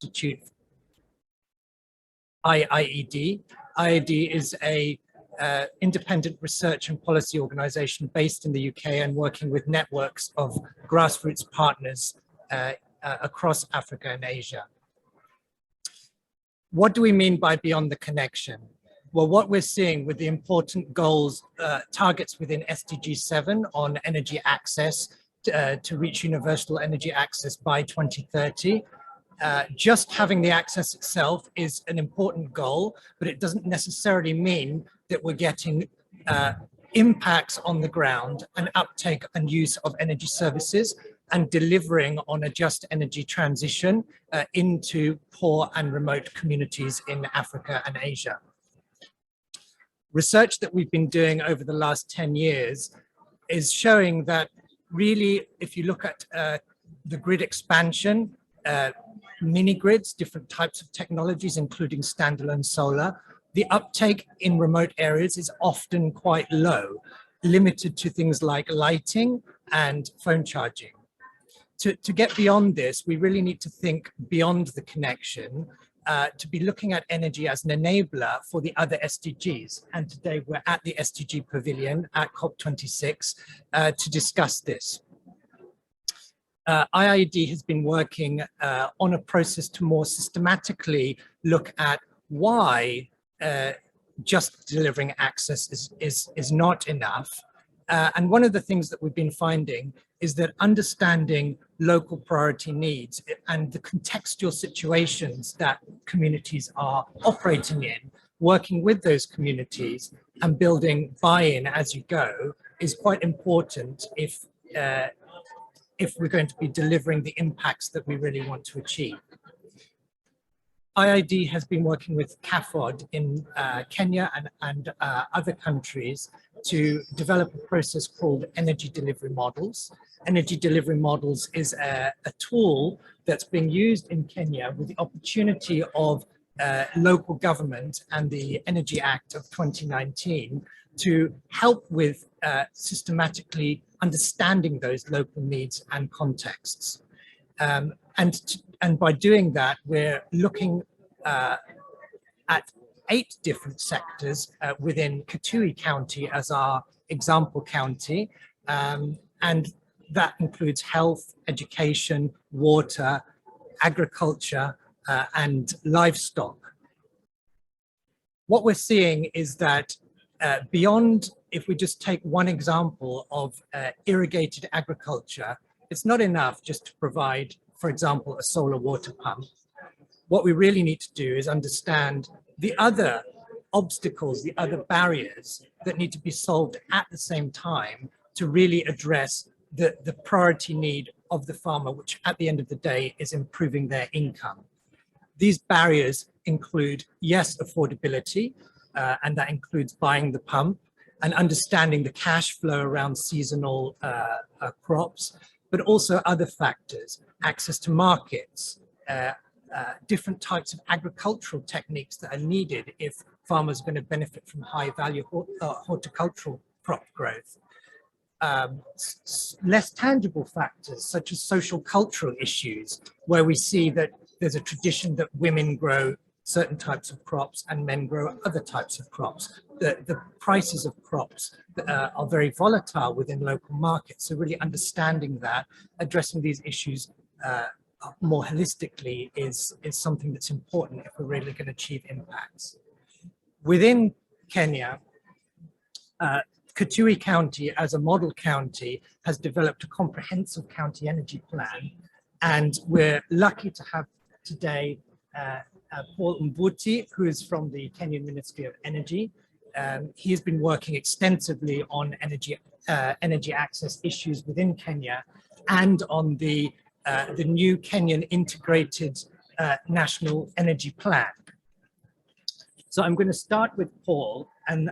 Institute, IIED. IIED is a independent research and policy organization based in the UK and working with networks of grassroots partners across Africa and Asia. What do we mean by beyond the connection? Well, what we're seeing with the important goals, targets within SDG 7 on energy access to reach universal energy access by 2030, just having the access itself is an important goal, but it doesn't necessarily mean that we're getting impacts on the ground and uptake and use of energy services and delivering on a just energy transition into poor and remote communities in Africa and Asia. Research that we've been doing over the last 10 years is showing that really, if you look at the grid expansion, mini grids, different types of technologies, including standalone solar, the uptake in remote areas is often quite low, limited to things like lighting and phone charging. To get beyond this, we really need to think beyond the connection, to be looking at energy as an enabler for the other SDGs. And today we're at the SDG Pavilion at COP26 to discuss this. IIED has been working on a process to more systematically look at why just delivering access is not enough. And one of the things that we've been finding is that understanding local priority needs and the contextual situations that communities are operating in, working with those communities and building buy-in as you go is quite important if we're going to be delivering the impacts that we really want to achieve. IIED has been working with CAFOD in Kenya and other countries to develop a process called energy delivery models. Energy delivery models is a tool that's being used in Kenya with the opportunity of local government and the Energy Act of 2019 to help with systematically understanding those local needs and contexts. And by doing that, we're looking at 8 different sectors within Kitui County as our example county. And that includes health, education, water, agriculture, and livestock. What we're seeing is that beyond, if we just take one example of irrigated agriculture, it's not enough just to provide, for example, a solar water pump. What we really need to do is understand the other obstacles, the other barriers that need to be solved at the same time to really address the priority need of the farmer, which at the end of the day is improving their income. These barriers include, yes, affordability, and that includes buying the pump and understanding the cash flow around seasonal crops, but also other factors, access to markets, different types of agricultural techniques that are needed if farmers are going to benefit from high value horticultural crop growth. Less tangible factors such as social cultural issues, where we see that there's a tradition that women grow certain types of crops and men grow other types of crops. The prices of crops are very volatile within local markets. So really understanding that, addressing these issues more holistically is something that's important if we're really going to achieve impacts. Within Kenya, Kitui County as a model county has developed a comprehensive county energy plan, and we're lucky to have today Paul Mbuti, who is from the Kenyan Ministry of Energy. He has been working extensively on energy access issues within Kenya and on the new Kenyan integrated national energy plan. So I'm going to start with Paul and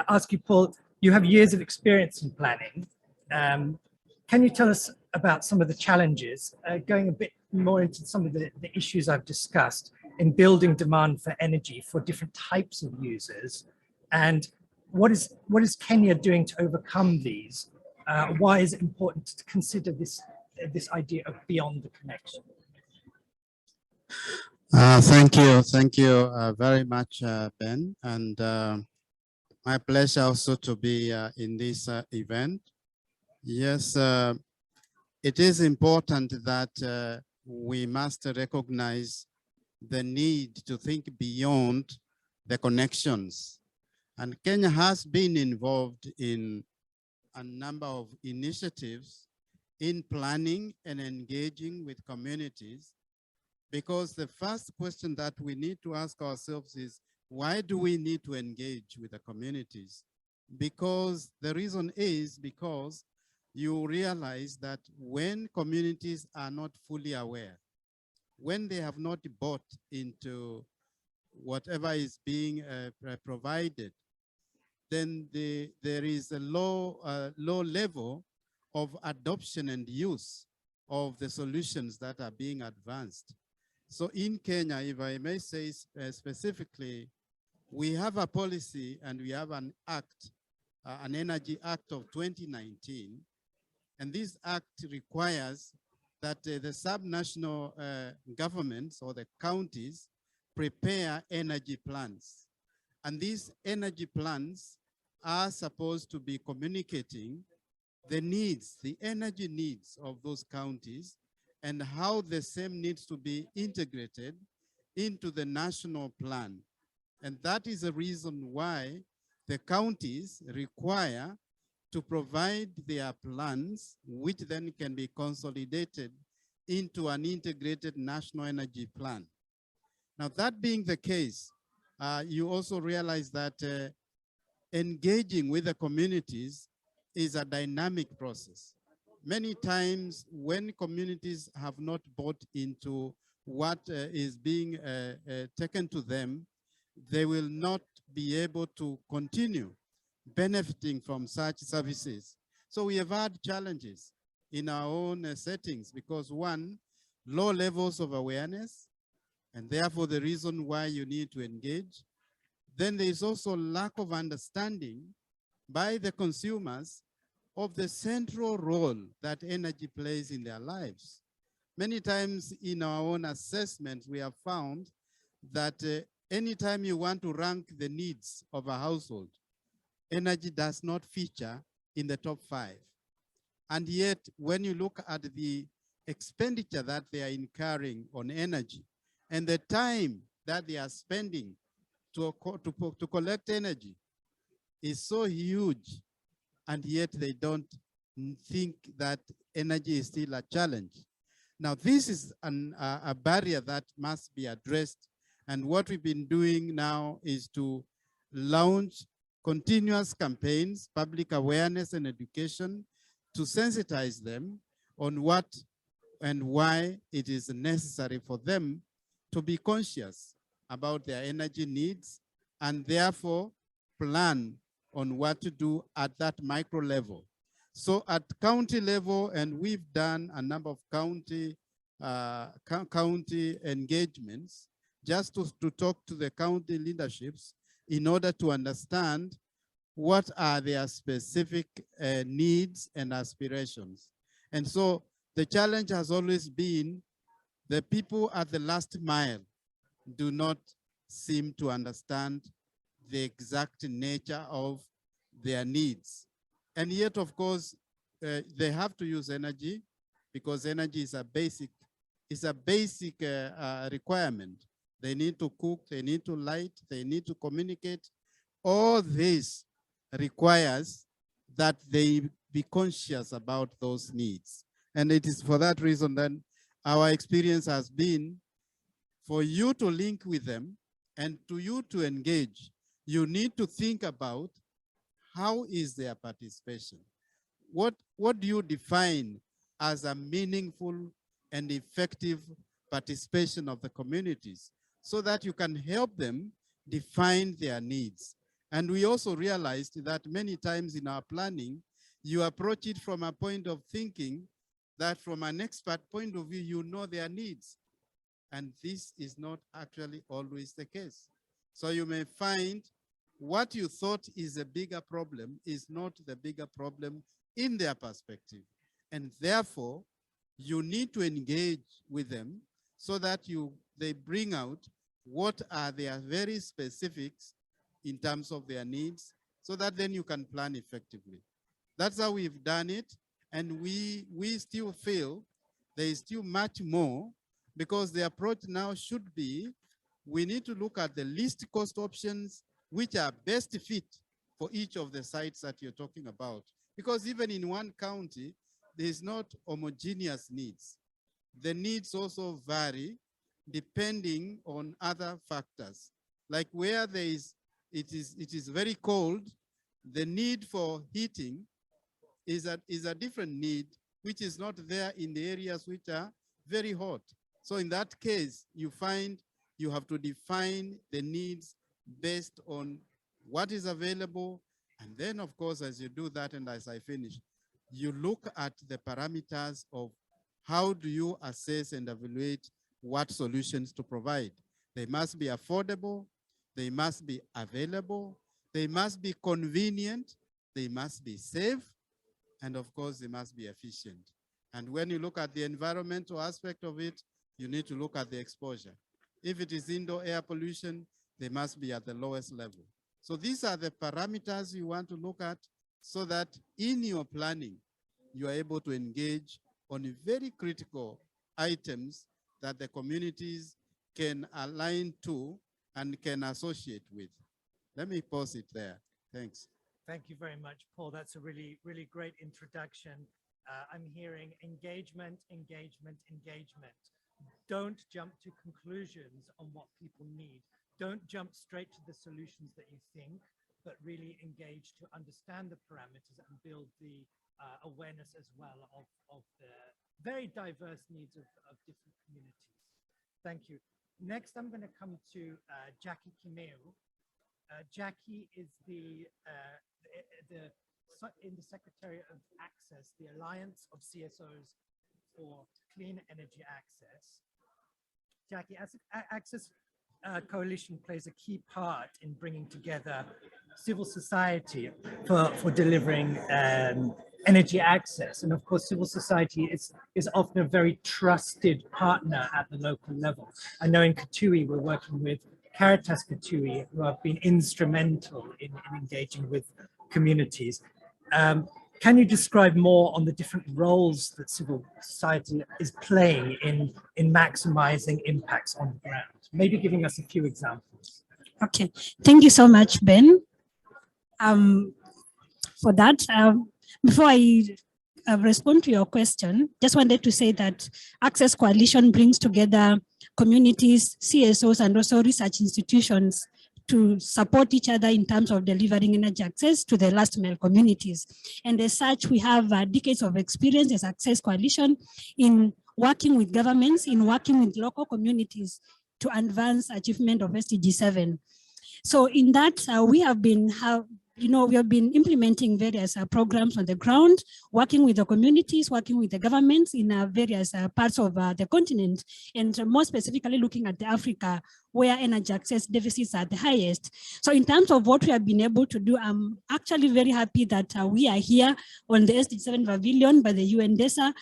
ask you, Paul, you have years of experience in planning. Can you tell us about some of the challenges, going a bit more into some of the issues I've discussed in building demand for energy for different types of users, and what is Kenya doing to overcome these? Why is it important to consider this idea of beyond the connection? Thank you very much, Ben, and my pleasure also to be in this event. Yes, it is important that we must recognize the need to think beyond the connections. And Kenya has been involved in a number of initiatives in planning and engaging with communities, because the first question that we need to ask ourselves is, why do we need to engage with the communities? Because the reason is because you realize that when communities are not fully aware, when they have not bought into whatever is being provided, then there is a low level of adoption and use of the solutions that are being advanced. So in Kenya, if I may say specifically, we have a policy and we have an act, an Energy Act of 2019. And this act requires that the subnational governments or the counties prepare energy plans. And these energy plans are supposed to be communicating the needs, the energy needs of those counties, and how the same needs to be integrated into the national plan. And that is the reason why the counties require to provide their plans, which then can be consolidated into an integrated national energy plan. Now, that being the case, you also realize that engaging with the communities is a dynamic process. Many times when communities have not bought into what is being taken to them, they will not be able to continue benefiting from such services. So we have had challenges in our own settings because, one, low levels of awareness, and therefore the reason why you need to engage. Then there is also lack of understanding by the consumers of the central role that energy plays in their lives. Many times in our own assessments, we have found that anytime you want to rank the needs of a household, energy does not feature in the top 5. And yet, when you look at the expenditure that they are incurring on energy and the time that they are spending to collect energy is so huge, and yet they don't think that energy is still a challenge. Now, this is a barrier that must be addressed. And what we've been doing now is to launch continuous campaigns, public awareness and education to sensitize them on what and why it is necessary for them to be conscious about their energy needs and therefore plan on what to do at that micro level. So at county level, and we've done a number of county engagements just to talk to the county leaderships in order to understand what are their specific needs and aspirations. And so the challenge has always been the people at the last mile do not seem to understand the exact nature of their needs. And yet, of course, they have to use energy because energy is a basic requirement. They need to cook, they need to light, they need to communicate. All this requires that they be conscious about those needs. And it is for that reason that our experience has been for you to link with them and to you to engage, you need to think about how is their participation? What do you define as a meaningful and effective participation of the communities so that you can help them define their needs? And we also realized that many times in our planning, you approach it from a point of thinking that from an expert point of view, you know their needs. And this is not actually always the case. So you may find what you thought is a bigger problem is not the bigger problem in their perspective. And therefore, you need to engage with them so that they bring out what are their very specifics in terms of their needs, so that then you can plan effectively. That's how we've done it. And we still feel there is still much more, because the approach now should be, we need to look at the least cost options which are best fit for each of the sites that you're talking about. Because even in one county, there's not homogeneous needs. The needs also vary depending on other factors. Like where it is very cold, the need for heating is a different need, which is not there in the areas which are very hot. So in that case, you find you have to define the needs based on what is available. And then, of course, as you do that, and as I finish, you look at the parameters of how do you assess and evaluate what solutions to provide. They must be affordable, they must be available, they must be convenient, they must be safe, and of course, they must be efficient. And when you look at the environmental aspect of it, you need to look at the exposure. If it is indoor air pollution, they must be at the lowest level. So these are the parameters you want to look at, so that in your planning, you are able to engage on very critical items that the communities can align to and can associate with. Let me pause it there. Thanks. Thank you very much, Paul. That's a really, really great introduction. I'm hearing engagement, engagement, engagement. Don't jump to conclusions on what people need. Don't jump straight to the solutions that you think, but really engage to understand the parameters and build the awareness as well of the very diverse needs of different communities. Thank you. Next, I'm going to come to Jackie Kimeu. Jackie is the Secretary of Access, the Alliance of CSOs for Clean Energy Access. Jackie, Access Coalition plays a key part in bringing together civil society for delivering energy access. And of course, civil society is often a very trusted partner at the local level. I know in Kitui, we're working with Caritas Kitui, who have been instrumental in engaging with communities. Can you describe more on the different roles that civil society is playing in maximizing impacts on the ground? Maybe giving us a few examples. Okay, thank you so much, Ben, for that. Before I respond to your question, just wanted to say that Access Coalition brings together communities, CSOs, and also research institutions to support each other in terms of delivering energy access to the last mile communities. And as such, we have decades of experience as Access Coalition in working with governments, in working with local communities to advance achievement of SDG 7. So in that, we have been implementing various programs on the ground, working with the communities, working with the governments in various parts of the continent, and more specifically looking at Africa, where energy access deficits are the highest. So in terms of what we have been able to do, I'm actually very happy that we are here on the SDG 7 Pavilion by the UNDP,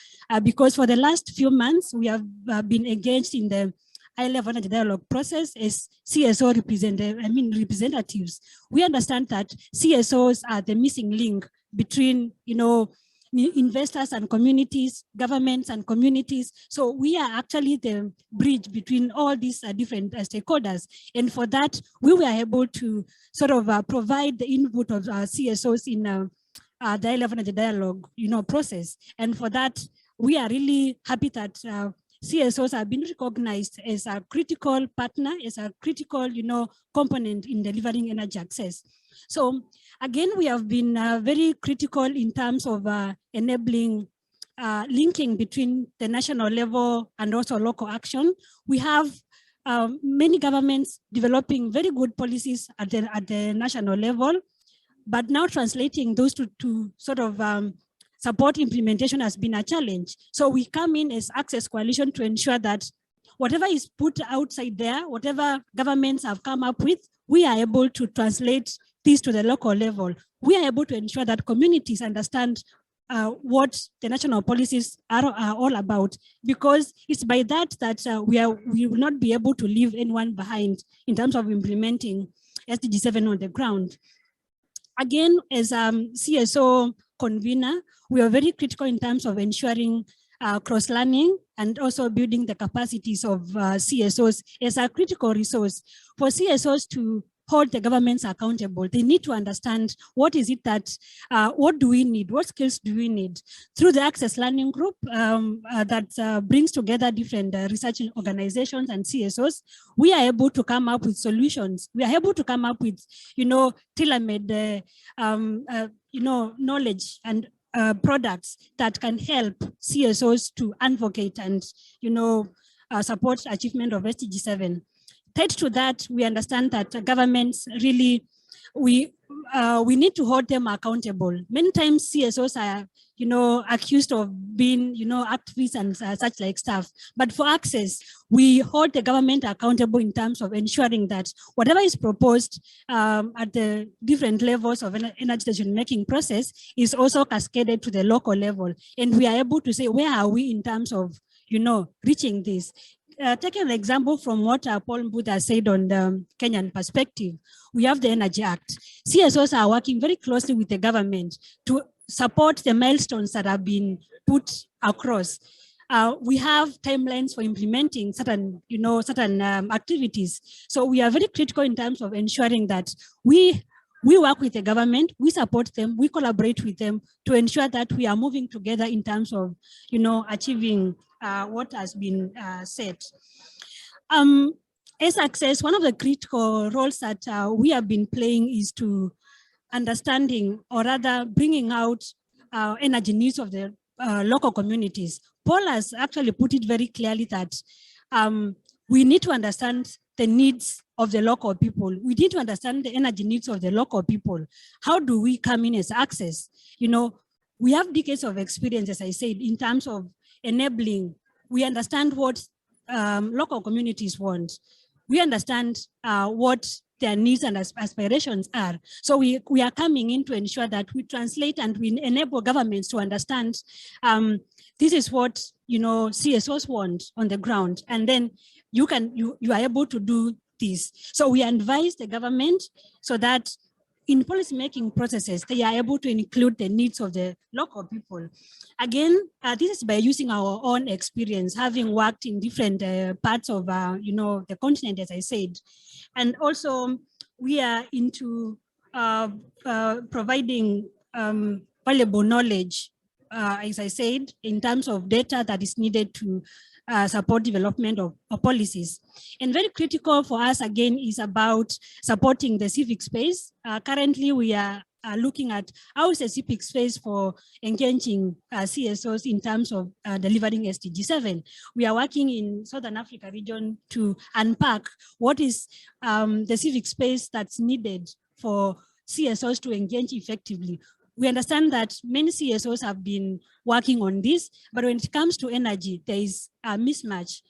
because for the last few months, we have been engaged in the high-level energy dialogue process as CSO representatives. We understand that CSOs are the missing link between, investors and communities, governments and communities. So we are actually the bridge between all these different stakeholders. And for that, we were able to sort of provide the input of CSOs in the high-level energy dialogue, process. And for that, we are really happy that CSOs have been recognized as a critical partner, as a critical, component in delivering energy access. So again, we have been very critical in terms of enabling linking between the national level and also local action. We have many governments developing very good policies at the national level, but now translating those to sort of support implementation has been a challenge. So we come in as Access Coalition to ensure that whatever is put outside there, whatever governments have come up with, we are able to translate this to the local level. We are able to ensure that communities understand what the national policies are all about, because it's by that we will not be able to leave anyone behind in terms of implementing SDG 7 on the ground. Again, as CSO convener, we are very critical in terms of ensuring cross-learning and also building the capacities of CSOs as a critical resource. For CSOs to hold the governments accountable, they need to understand what is it that, what do we need, what skills do we need. Through the Access Learning Group that brings together different research organizations and CSOs, we are able to come up with solutions. We are able to come up with, tailor-made, knowledge and products that can help CSOs to advocate and, support achievement of SDG 7. Tied to that, we understand that governments really, we need to hold them accountable. Many times CSOs are, accused of being, activists and such like stuff. But for Access, we hold the government accountable in terms of ensuring that whatever is proposed at the different levels of energy decision-making process is also cascaded to the local level. And we are able to say, where are we in terms of, reaching this? Taking an example from what Paul Mbutha said on the Kenyan perspective, we have the Energy Act. CSOs are working very closely with the government to support the milestones that have been put across. We have timelines for implementing certain, activities. So we are very critical in terms of ensuring that we work with the government, we support them, we collaborate with them to ensure that we are moving together in terms of, achieving what has been set. As Access, one of the critical roles that we have been playing is to understanding, or rather bringing out energy needs of the local communities. Paul has actually put it very clearly that we need to understand the needs of the local people. We need to understand the energy needs of the local people. How do we come in as Access? We have decades of experience, as I said, in terms of enabling. We understand what local communities want. We understand what their needs and aspirations are. So we are coming in to ensure that we translate and we enable governments to understand this is what CSOs want on the ground, and then you are able to do this. So we advise the government so that in policy-making processes, they are able to include the needs of the local people. Again, this is by using our own experience, having worked in different parts of, the continent, as I said. And also, we are into providing valuable knowledge, as I said, in terms of data that is needed to support development of policies. And very critical for us, again, is about supporting the civic space. Currently, we are looking at how is the civic space for engaging CSOs in terms of delivering SDG 7. We are working in Southern Africa region to unpack what is the civic space that's needed for CSOs to engage effectively. We understand that many CSOs have been working on this, but when it comes to energy, there is a mismatch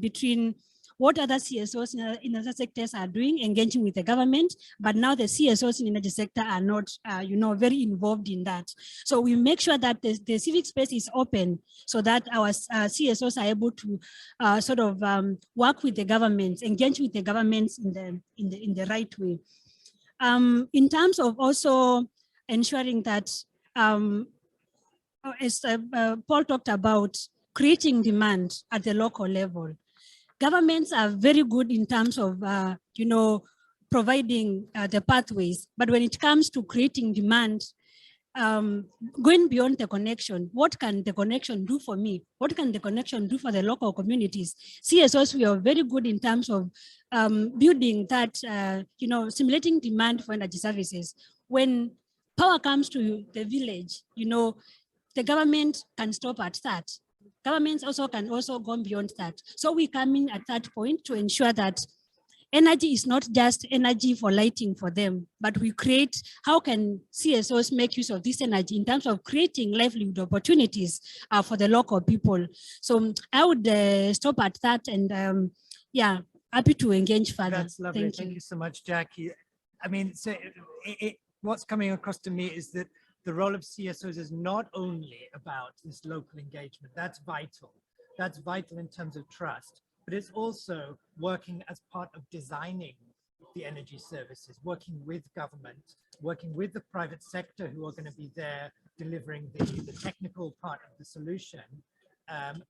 between what other CSOs in other sectors are doing, engaging with the government, but now the CSOs in the energy sector are not, very involved in that. So we make sure that the civic space is open so that our CSOs are able to work with the governments, engage with the governments in the right way. In terms of also ensuring that, as Paul talked about, creating demand at the local level. Governments are very good in terms of, providing the pathways, but when it comes to creating demand, going beyond the connection, what can the connection do for me? What can the connection do for the local communities? CSOs, we are very good in terms of building that, stimulating demand for energy services. When power comes to the village, the government can stop at that. Governments also can go beyond that. So we come in at that point to ensure that energy is not just energy for lighting for them, but we create, how can CSOs make use of this energy in terms of creating livelihood opportunities for the local people. So I would stop at that, and happy to engage further. That's lovely. Thank you so much, Jackie. I mean, so what's coming across to me is that the role of CSOs is not only about this local engagement. That's vital. That's vital in terms of trust, but it's also working as part of designing the energy services, working with government, working with the private sector who are going to be there delivering the technical part of the solution,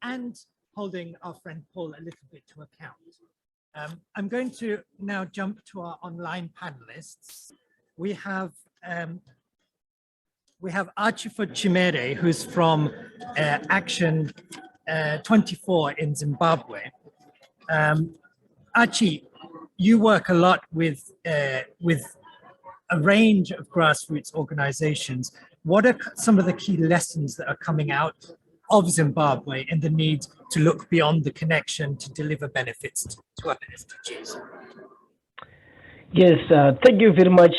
and holding our friend Paul a little bit to account. I'm going to now jump to our online panelists. We have Achifo Chimere, who's from Action 24 in Zimbabwe. Achi, you work a lot with a range of grassroots organizations. What are some of the key lessons that are coming out of Zimbabwe and the need to look beyond the connection to deliver benefits to other SDGs? Yes, thank you very much,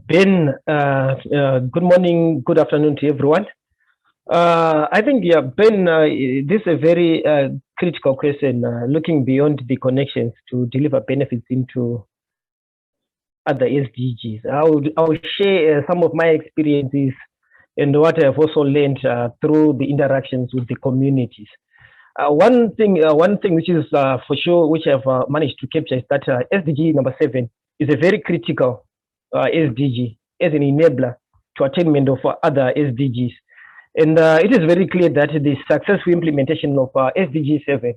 Ben. Good morning, good afternoon to everyone. I think, yeah, Ben, this is a very critical question, looking beyond the connections to deliver benefits into other SDGs. I will share some of my experiences and what I've also learned through the interactions with the communities. One thing which is for sure, which I've managed to capture, is that SDG number 7 is a very critical SDG as an enabler to attainment of other SDGs. And it is very clear that the successful implementation of SDG 7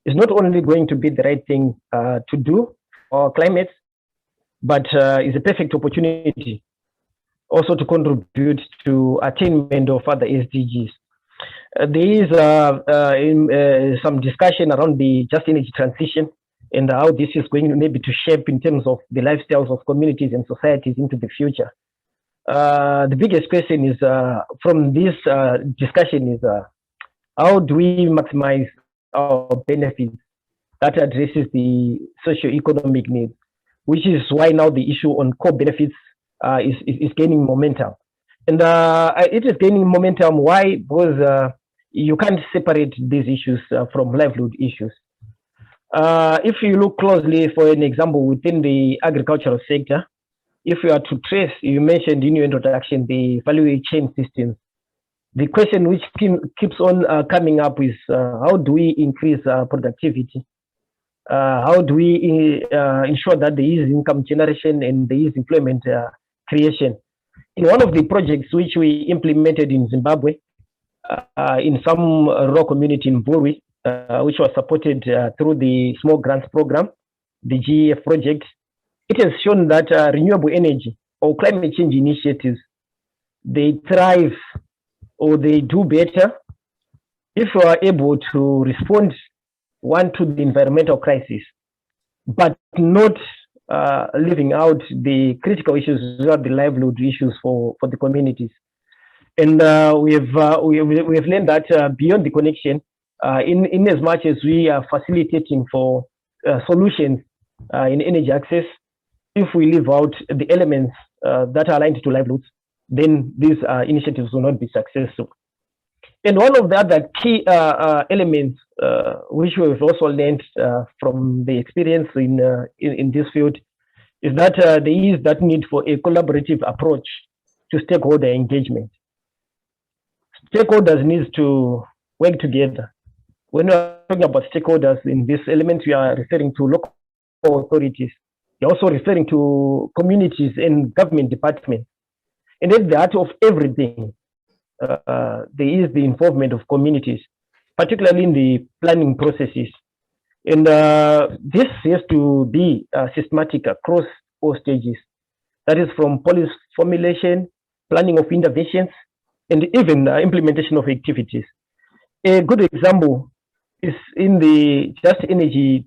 is not only going to be the right thing to do for climate, but is a perfect opportunity also to contribute to attainment of other SDGs. There is some discussion around the just energy transition and how this is going maybe to shape in terms of the lifestyles of communities and societies into the future. The biggest question is from this discussion is how do we maximize our benefits that addresses the socio-economic needs, which is why now the issue on co-benefits is gaining momentum. And it is gaining momentum. Why? Because you can't separate these issues from livelihood issues. If you look closely, for an example, within the agricultural sector, if you are to trace, you mentioned in your introduction, the value chain systems. The question which keeps on coming up is how do we increase productivity? How do we ensure that there is income generation and there is employment creation? In one of the projects which we implemented in Zimbabwe, in some rural community in Bulwi, which was supported through the Small Grants Program, the GEF project, it has shown that renewable energy or climate change initiatives, they thrive or they do better if we are able to respond, one, to the environmental crisis, but not leaving out the critical issues, the livelihood issues for the communities. And we have learned that beyond the connection, in as much as we are facilitating for solutions in energy access, if we leave out the elements that are aligned to livelihoods, then these initiatives will not be successful. And one of the other key elements which we've also learned from the experience in this field is that there is that need for a collaborative approach to stakeholder engagement. Stakeholders need to work together. When we're talking about stakeholders in this element, we are referring to local authorities. We're also referring to communities and government departments. And at the heart of everything, there is the involvement of communities, particularly in the planning processes. And this has to be systematic across all stages. That is from policy formulation, planning of interventions, and even implementation of activities. A good example is in the just energy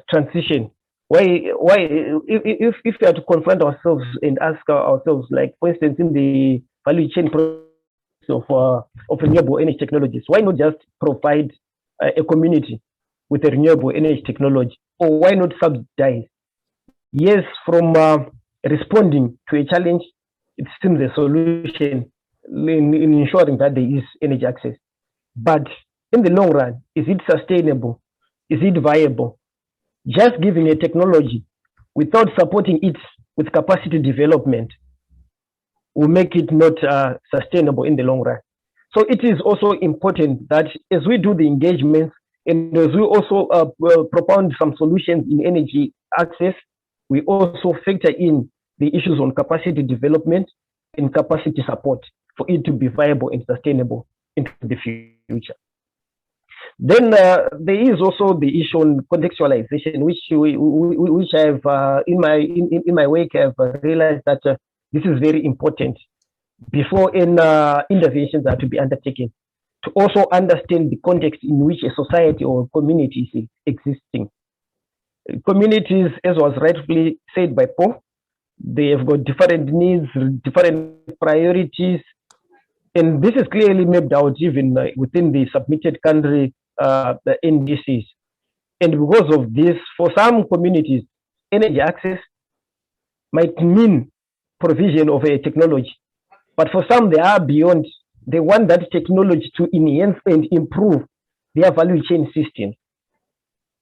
transition. Why if we are to confront ourselves and ask ourselves, like for instance, in the value chain process of renewable energy technologies, why not just provide a community with a renewable energy technology, or why not subsidize? Yes, from responding to a challenge, it seems a solution in ensuring that there is energy access. But in the long run, is it sustainable? Is it viable? Just giving a technology without supporting it with capacity development will make it not sustainable in the long run. So it is also important that as we do the engagements and as we also propound some solutions in energy access, we also factor in the issues on capacity development and capacity support for it to be viable and sustainable into the future. Then there is also the issue on contextualization, which I have in my work have realized that this is very important before interventions are to be undertaken, to also understand the context in which a society or community is existing. Communities, as was rightfully said by Paul, they have got different needs, different priorities, and this is clearly mapped out even within the submitted country the NDCs. And because of this, for some communities, energy access might mean provision of a technology, but for some they are beyond. They want that technology to enhance and improve their value chain system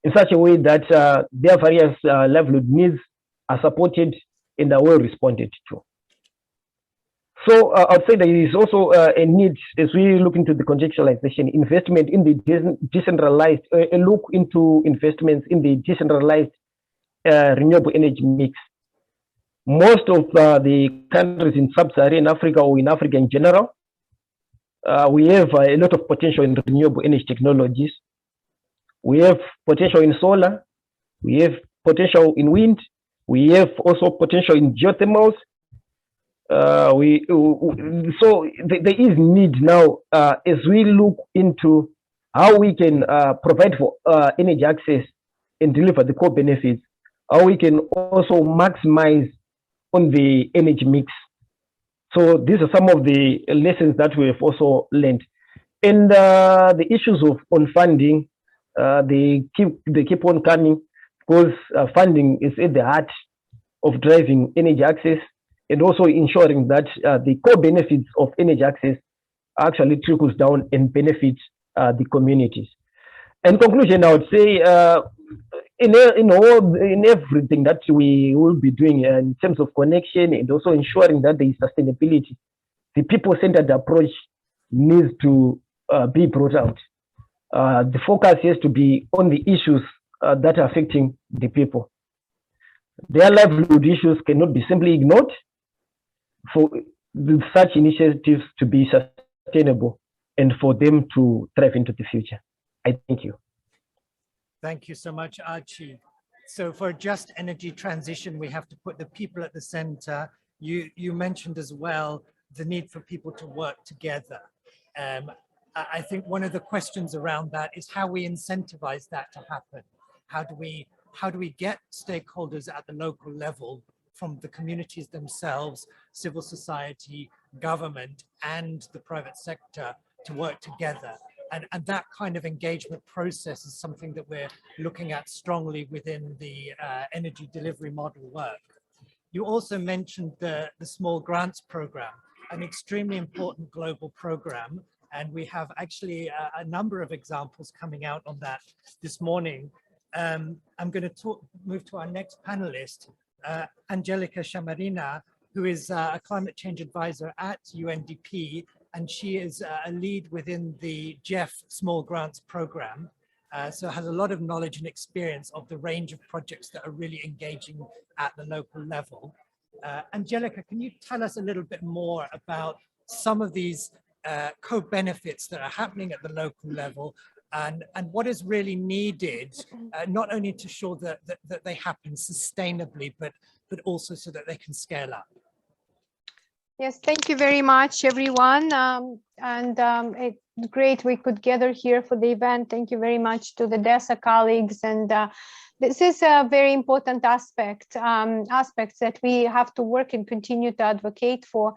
in such a way that their various livelihood needs are supported and are well responded to. So I'd say there is also a need, as we look into the contextualization, investment in the decentralized, a look into investments in the decentralized renewable energy mix. Most of the countries in sub-Saharan Africa or in Africa in general, we have a lot of potential in renewable energy technologies. We have potential in solar, we have potential in wind, we have also potential in geothermals. So there is need now as we look into how we can provide for energy access and deliver the core benefits, how we can also maximize on the energy mix. So these are some of the lessons that we have also learned. And the issues on funding, they keep on coming because funding is at the heart of driving energy access and also ensuring that the core benefits of energy access actually trickles down and benefits the communities. In conclusion, I would say in everything that we will be doing in terms of connection and also ensuring that there is sustainability, the people-centered approach needs to be brought out. The focus has to be on the issues that are affecting the people. Their livelihood issues cannot be simply ignored for such initiatives to be sustainable and for them to thrive into the future. I thank you. Thank you so much, Archie. So for just energy transition, we have to put the people at the center. You mentioned as well the need for people to work together. I think one of the questions around that is how we incentivize that to happen. How do we get stakeholders at the local level, from the communities themselves, civil society, government, and the private sector to work together? And that kind of engagement process is something that we're looking at strongly within the energy delivery model work. You also mentioned the small grants program, an extremely important global program. And we have actually a number of examples coming out on that this morning. I'm going to move to our next panelist, Angelica Chamarina, who is a climate change advisor at UNDP, and she is a lead within the GEF Small Grants Program, so has a lot of knowledge and experience of the range of projects that are really engaging at the local level. Angelica, can you tell us a little bit more about some of these co-benefits that are happening at the local level, and what is really needed, not only to ensure that they happen sustainably, but also so that they can scale up? Yes, thank you very much, everyone. It's great we could gather here for the event. Thank you very much to the DESA colleagues. And this is a very important aspects that we have to work and continue to advocate for.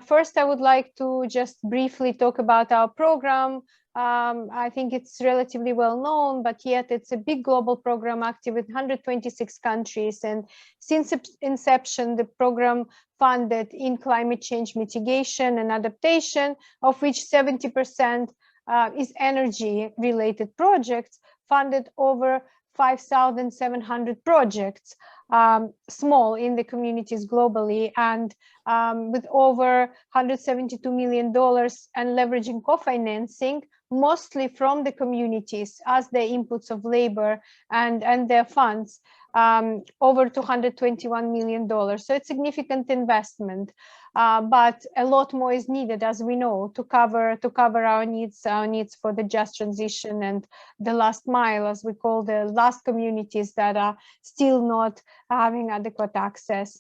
First, I would like to just briefly talk about our program. I think it's relatively well known, but yet it's a big global program active in 126 countries. And since inception, the program funded in climate change mitigation and adaptation, of which 70% is energy related projects, funded over 5,700 projects. small in the communities globally, and with over $172 million and leveraging co-financing, mostly from the communities as the inputs of labor and their funds, over $221 million. So it's significant investment, but a lot more is needed, as we know, to cover our needs for the just transition and the last mile, as we call the last communities that are still not having adequate access.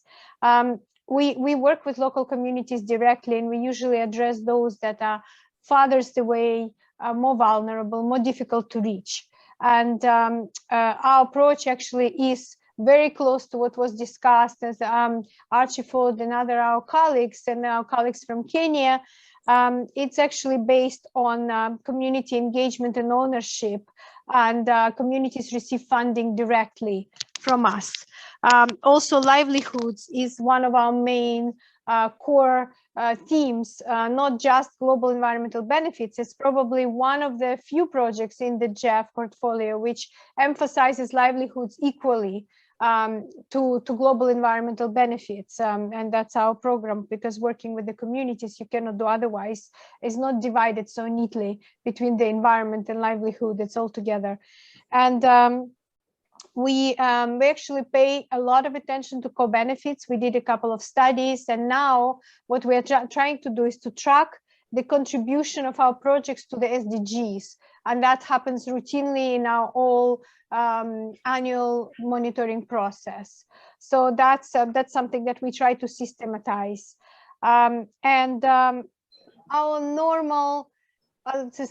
We work with local communities directly, and we usually address those that are farthest away, more vulnerable, more difficult to reach. And our approach actually is very close to what was discussed as Archie Ford and our colleagues from Kenya. It's actually based on community engagement and ownership, and communities receive funding directly from us. Also, livelihoods is one of our main core themes, not just global environmental benefits. It's probably one of the few projects in the GEF portfolio which emphasizes livelihoods equally to global environmental benefits. And that's our program, because working with the communities, you cannot do otherwise. It's not divided so neatly between the environment and livelihood. It's all together. And we actually pay a lot of attention to co-benefits. We did a couple of studies, and now what we're trying to do is to track the contribution of our projects to the SDGs, and that happens routinely in our all annual monitoring process. So that's something that we try to systematize. Our normal,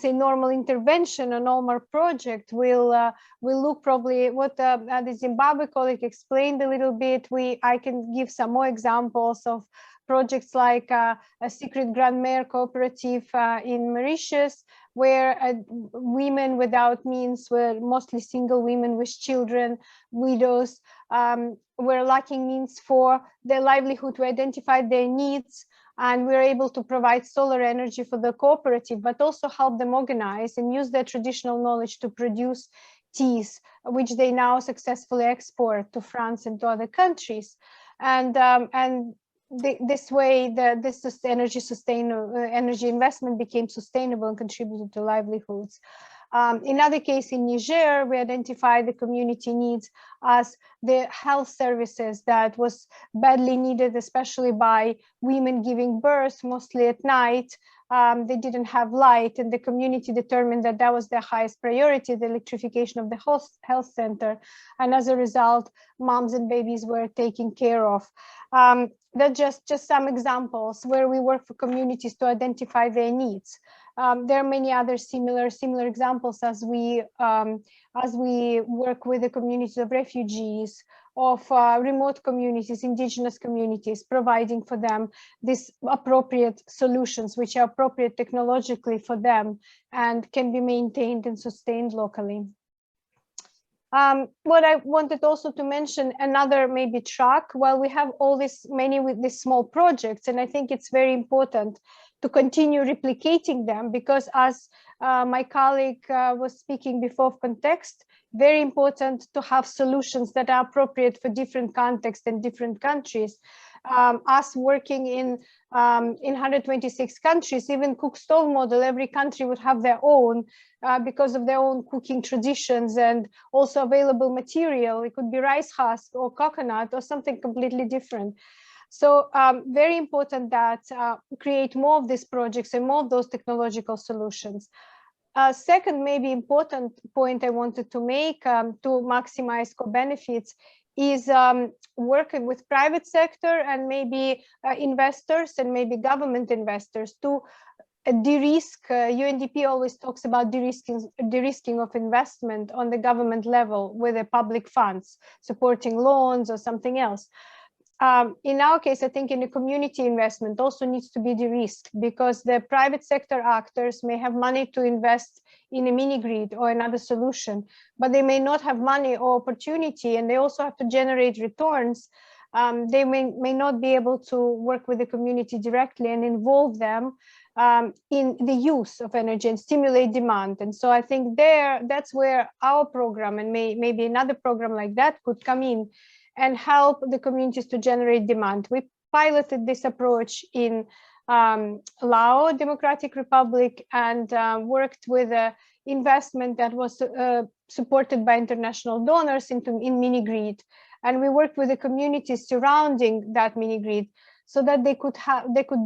normal intervention, a normal project will look probably what the Zimbabwe colleague explained a little bit. I can give some more examples of projects like a secret grandmère cooperative in Mauritius, where women without means, were mostly single women with children, widows, were lacking means for their livelihood. We identified their needs, and we were able to provide solar energy for the cooperative, but also help them organize and use their traditional knowledge to produce teas, which they now successfully export to France and to other countries. This way, this energy investment became sustainable and contributed to livelihoods. In other case, in Niger, we identified the community needs as the health services that was badly needed, especially by women giving birth, mostly at night. They didn't have light, and the community determined that that was their highest priority, the electrification of the health center. And as a result, moms and babies were taken care of. That's just some examples where we work for communities to identify their needs. There are many other similar examples as we work with the communities of refugees, of remote communities, indigenous communities, providing for them these appropriate solutions, which are appropriate technologically for them and can be maintained and sustained locally. What I wanted also to mention, another maybe track, while we have all many with these small projects, and I think it's very important to continue replicating them, because as my colleague was speaking before of context, very important to have solutions that are appropriate for different contexts and different countries. Us working in 126 countries, even cook stove model, every country would have their own because of their own cooking traditions and also available material. It could be rice husk or coconut or something completely different. So very important that create more of these projects and more of those technological solutions. Second, maybe important point I wanted to make to maximize co-benefits is working with private sector and maybe investors and maybe government investors to de-risk. UNDP always talks about de-risking of investment on the government level with the public funds, supporting loans or something else. In our case, I think in the community investment also needs to be de-risked, because the private sector actors may have money to invest in a mini grid or another solution, but they may not have money or opportunity, and they also have to generate returns. They may not be able to work with the community directly and involve them in the use of energy and stimulate demand. And so I think that's where our program and maybe another program like that could come in and help the communities to generate demand. We piloted this approach in Laos, Democratic Republic, and worked with an investment that was supported by international donors in mini-grid. And we worked with the communities surrounding that mini-grid so that they could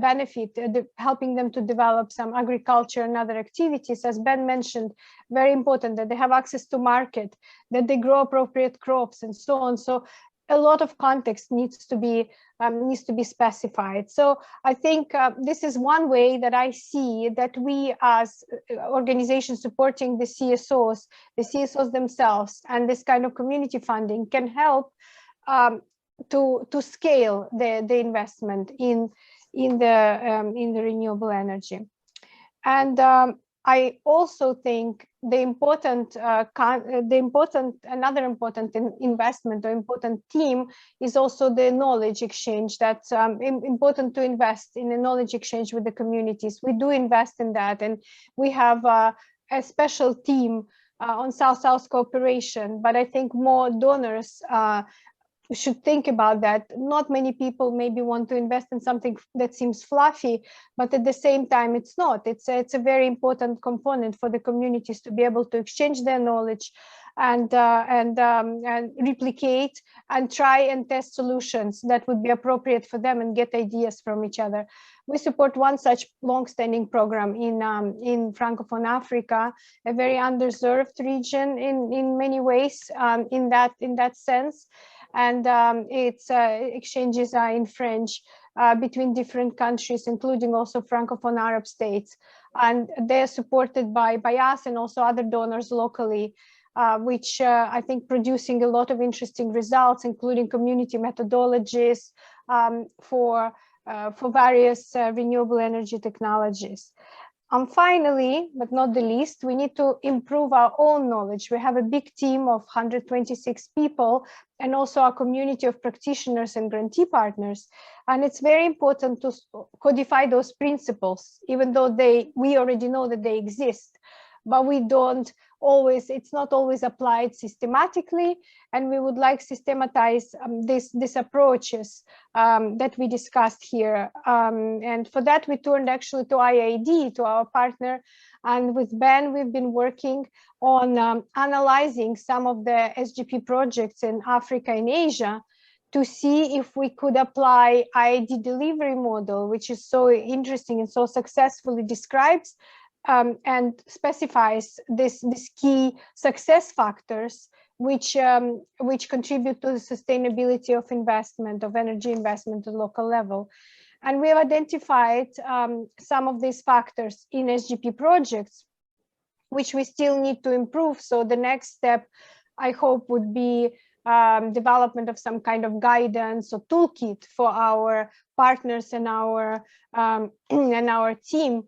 benefit, helping them to develop some agriculture and other activities, as Ben mentioned, very important, that they have access to market, that they grow appropriate crops and so on. So a lot of context needs to be specified. So I think this is one way that I see that we as organizations supporting the CSOs themselves, and this kind of community funding can help to scale the investment in the renewable energy. And I also think another important investment or important theme is also the knowledge exchange. That's important to invest in a knowledge exchange with the communities. We do invest in that, and we have a special team on South-South cooperation, but I think more donors should think about that. Not many people maybe want to invest in something that seems fluffy, but at the same time, it's not. It's a very important component for the communities to be able to exchange their knowledge and replicate and try and test solutions that would be appropriate for them and get ideas from each other. We support one such long-standing program in Francophone Africa, a very underserved region in many ways in that sense. And its exchanges are in French between different countries, including also Francophone Arab states. And they're supported by us and also other donors locally, which I think producing a lot of interesting results, including community methodologies for various renewable energy technologies. And finally, but not the least, we need to improve our own knowledge. We have a big team of 126 people and also a community of practitioners and grantee partners. And it's very important to codify those principles, even though we already know that they exist, but we don't always, it's not always applied systematically. And we would like systematize these approaches that we discussed here. And for that, we turned actually to IIED, to our partner. And with Ben, we've been working on analyzing some of the SGP projects in Africa and Asia to see if we could apply IIED delivery model, which is so interesting and so successfully describes and specifies these key success factors which contribute to the sustainability of investment, of energy investment at local level. And we have identified some of these factors in SGP projects, which we still need to improve. So the next step, I hope, would be development of some kind of guidance or toolkit for our partners and our team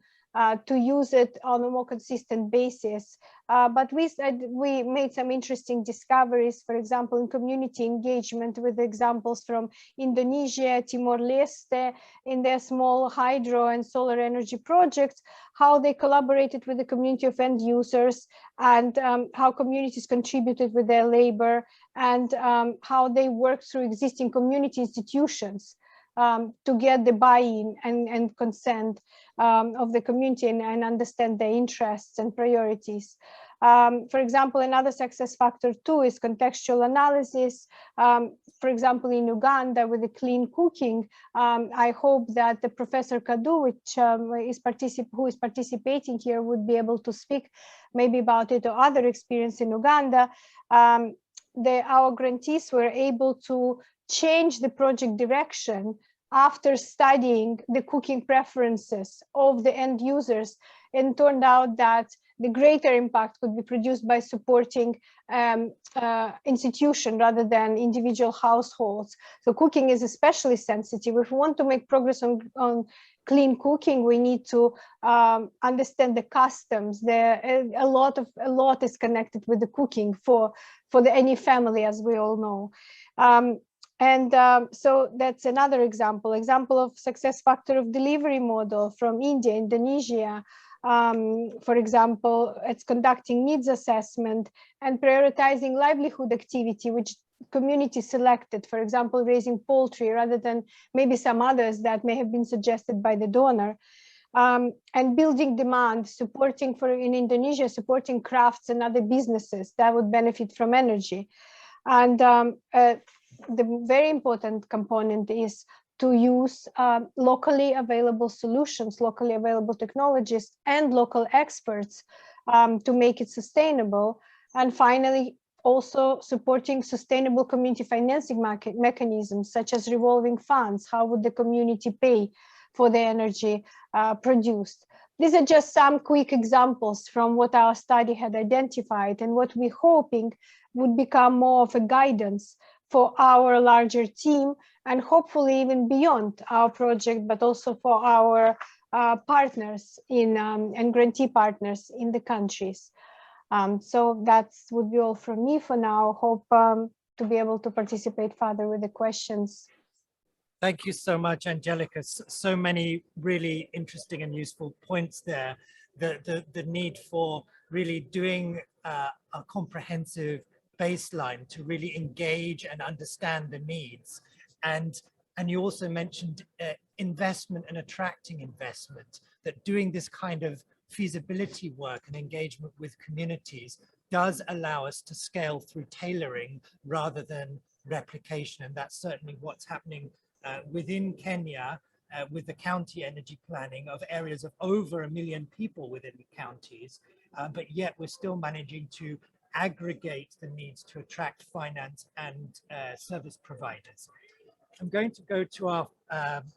to use it on a more consistent basis. But we made some interesting discoveries, for example, in community engagement with examples from Indonesia, Timor-Leste, in their small hydro and solar energy projects, how they collaborated with the community of end users and how communities contributed with their labor and how they worked through existing community institutions to get the buy-in and consent of the community and understand their interests and priorities. For example, another success factor too is contextual analysis. For example, in Uganda with the clean cooking, I hope that the Professor Kadu, who is participating here, would be able to speak maybe about it or other experience in Uganda. Our grantees were able to change the project direction after studying the cooking preferences of the end users, and turned out that the greater impact could be produced by supporting institution rather than individual households. So cooking is especially sensitive. If we want to make progress on clean cooking, we need to understand the customs. A lot is connected with the cooking for any family, as we all know. So that's another example of success factor of delivery model from India, Indonesia. For example, it's conducting needs assessment and prioritizing livelihood activity, which community selected, for example, raising poultry rather than maybe some others that may have been suggested by the donor. And building demand, supporting in Indonesia, supporting crafts and other businesses that would benefit from energy. And the very important component is to use locally available solutions, locally available technologies, and local experts to make it sustainable. And finally, also supporting sustainable community financing mechanisms, such as revolving funds. How would the community pay for the energy produced? These are just some quick examples from what our study had identified and what we're hoping would become more of a guidance for our larger team, and hopefully even beyond our project, but also for our partners and grantee partners in the countries. So that would be all from me for now. Hope to be able to participate further with the questions. Thank you so much, Angelica. So many really interesting and useful points there. The need for really doing a comprehensive baseline to really engage and understand the needs. And you also mentioned investment and attracting investment, that doing this kind of feasibility work and engagement with communities does allow us to scale through tailoring rather than replication. And that's certainly what's happening within Kenya with the county energy planning of areas of over 1 million people within the counties, but yet we're still managing to aggregate the needs to attract finance and service providers. I'm going to go to our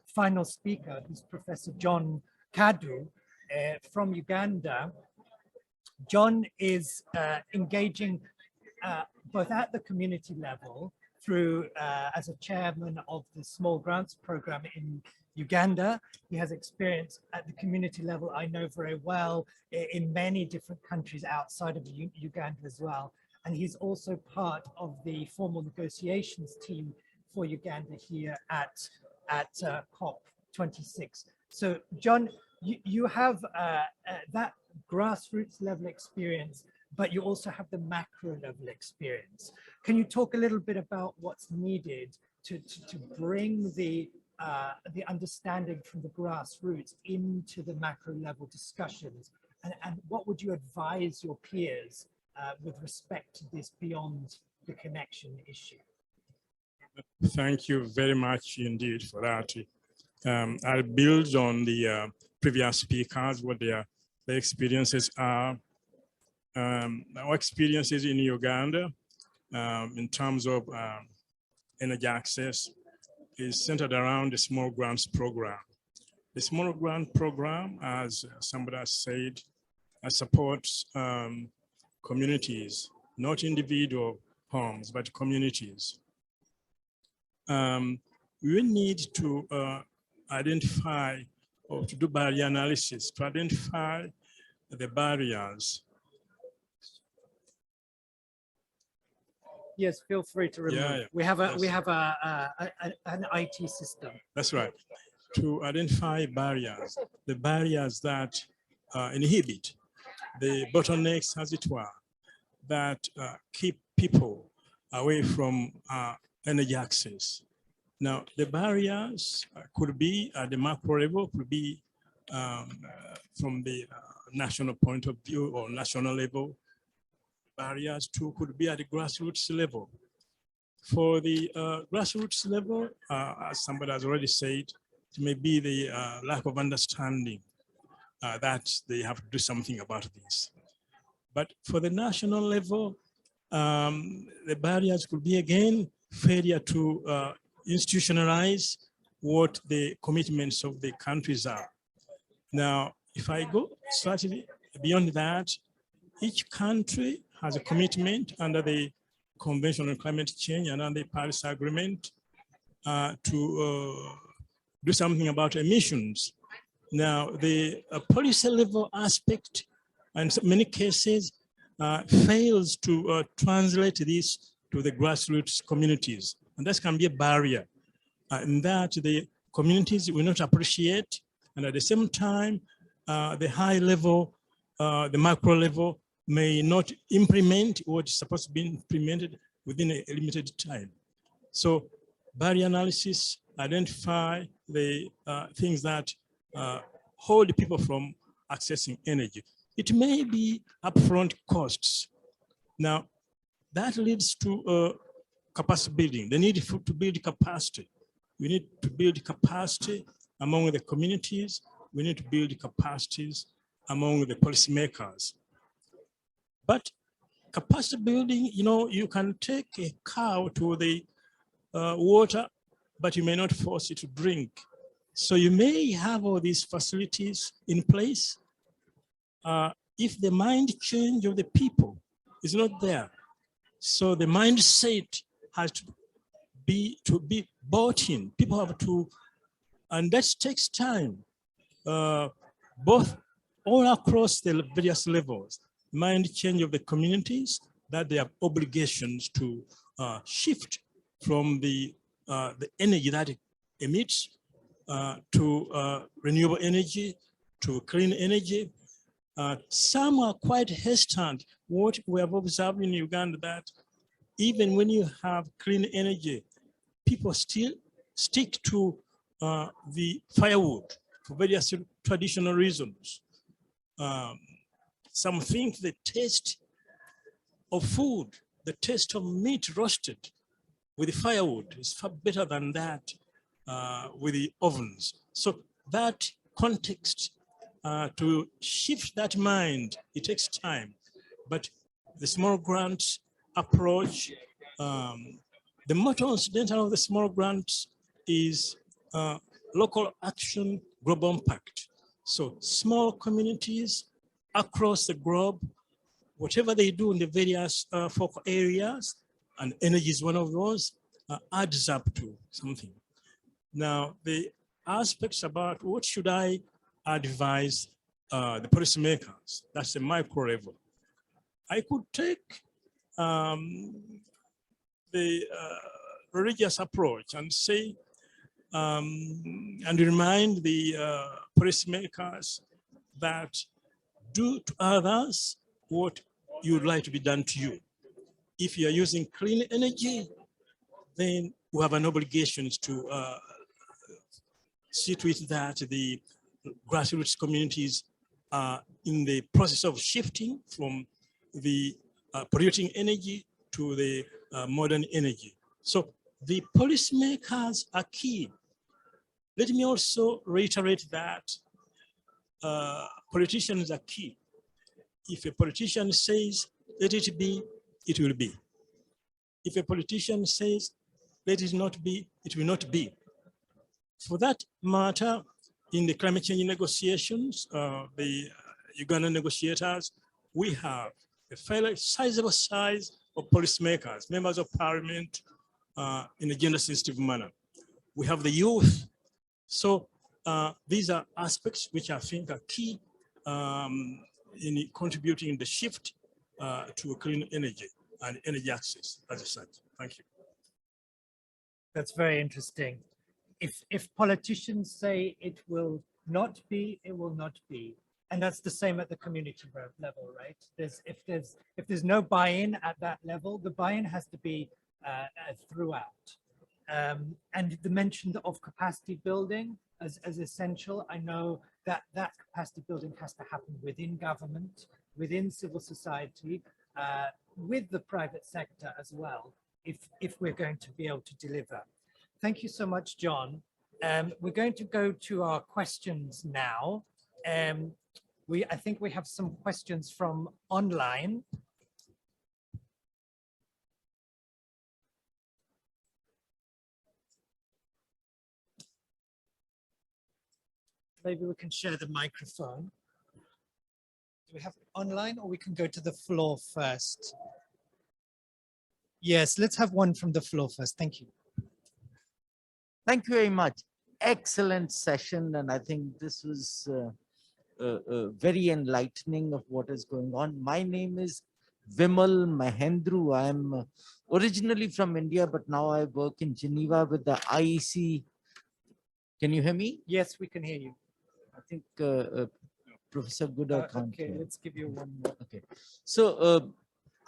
final speaker, who's Professor John Kadu from Uganda. John is engaging both at the community level through as a chairman of the Small Grants Program in Uganda. He has experience at the community level, I know very well, in many different countries outside of Uganda as well. And he's also part of the formal negotiations team for Uganda here at COP26. So John, you have that grassroots level experience, but you also have the macro level experience. Can you talk a little bit about what's needed to bring the understanding from the grassroots into the macro level discussions, and what would you advise your peers with respect to this beyond the connection issue? Thank you very much indeed for that. I'll build on the previous speakers, what their experiences are. Our experiences in Uganda in terms of energy access is centered around the Small Grants Program. The Small Grant Program, as somebody has said, supports communities, not individual homes, but communities. We need to identify or to do barrier analysis, to identify the barriers. Yes, feel free to remove. Yeah. We have an IT system. That's right. To identify barriers, the barriers that inhibit, the bottlenecks, as it were, that keep people away from energy access. Now, the barriers could be at the macro level, could be from the national point of view or national level. Barriers too could be at the grassroots level. For the grassroots level, as somebody has already said, it may be the lack of understanding that they have to do something about this. But for the national level, the barriers could be again failure to institutionalize what the commitments of the countries are. Now, if I go slightly beyond that, each country has a commitment under the Convention on Climate Change and under the Paris Agreement to do something about emissions. Now, the policy level aspect, in many cases, fails to translate this to the grassroots communities. And that can be a barrier in that the communities will not appreciate, and at the same time, the high level, the macro level may not implement what is supposed to be implemented, within a limited time. So barrier analysis, identify the things that hold people from accessing energy. It may be upfront costs. Now, that leads to capacity building, the need to build capacity. We need to build capacity among the communities. We need to build capacities among the policymakers. But capacity building, you know, you can take a cow to the water, but you may not force it to drink. So you may have all these facilities in place. If the mind change of the people is not there, so the mindset has to be bought in. People have to, and that takes time, both all across the various levels. Mind change of the communities, that they have obligations to shift from the energy that it emits to renewable energy, to clean energy. Some are quite hesitant. What we have observed in Uganda, that even when you have clean energy, people still stick to the firewood for various traditional reasons. Some think the taste of food, the taste of meat roasted with the firewood is far better than that with the ovens. So that context, to shift that mind, it takes time. But the small grant approach, the motto incidental of the small grants is local action, global impact. So small communities across the globe, whatever they do in the various focal areas, and energy is one of those, adds up to something. Now, the aspects about what should I advise the policymakers, that's the micro level. I could take the religious approach and say, and remind the policymakers that do to others what you would like to be done to you. If you are using clean energy, then we have an obligation to see to it that the grassroots communities are in the process of shifting from the polluting energy to the modern energy. So the policymakers are key. Let me also reiterate that politicians are key. If a politician says, let it be, it will be. If a politician says, let it not be, it will not be. For that matter, in the climate change negotiations, the Ugandan negotiators, we have a fairly sizable size of policymakers, members of parliament, in a gender-sensitive manner. We have the youth. So these are aspects which I think are key in contributing the shift to clean energy and energy access, as I said. Thank you. That's very interesting. If politicians say it will not be, it will not be. And that's the same at the community level, right? If there's no buy-in at that level, the buy-in has to be throughout. And the mention of capacity building as essential. I know that that capacity building has to happen within government, within civil society, with the private sector as well, if we're going to be able to deliver. Thank you so much, John. We're going to go to our questions now. I think we have some questions from online. Maybe we can share the microphone. Do we have online, or we can go to the floor first? Yes, let's have one from the floor first. Thank you. Thank you very much. Excellent session. And I think this was very enlightening of what is going on. My name is Vimal Mahendru. I'm originally from India, but now I work in Geneva with the IEC. Can you hear me? Yes, we can hear you. I think Professor Gooder can't okay, hear. let's give you one more. Okay. So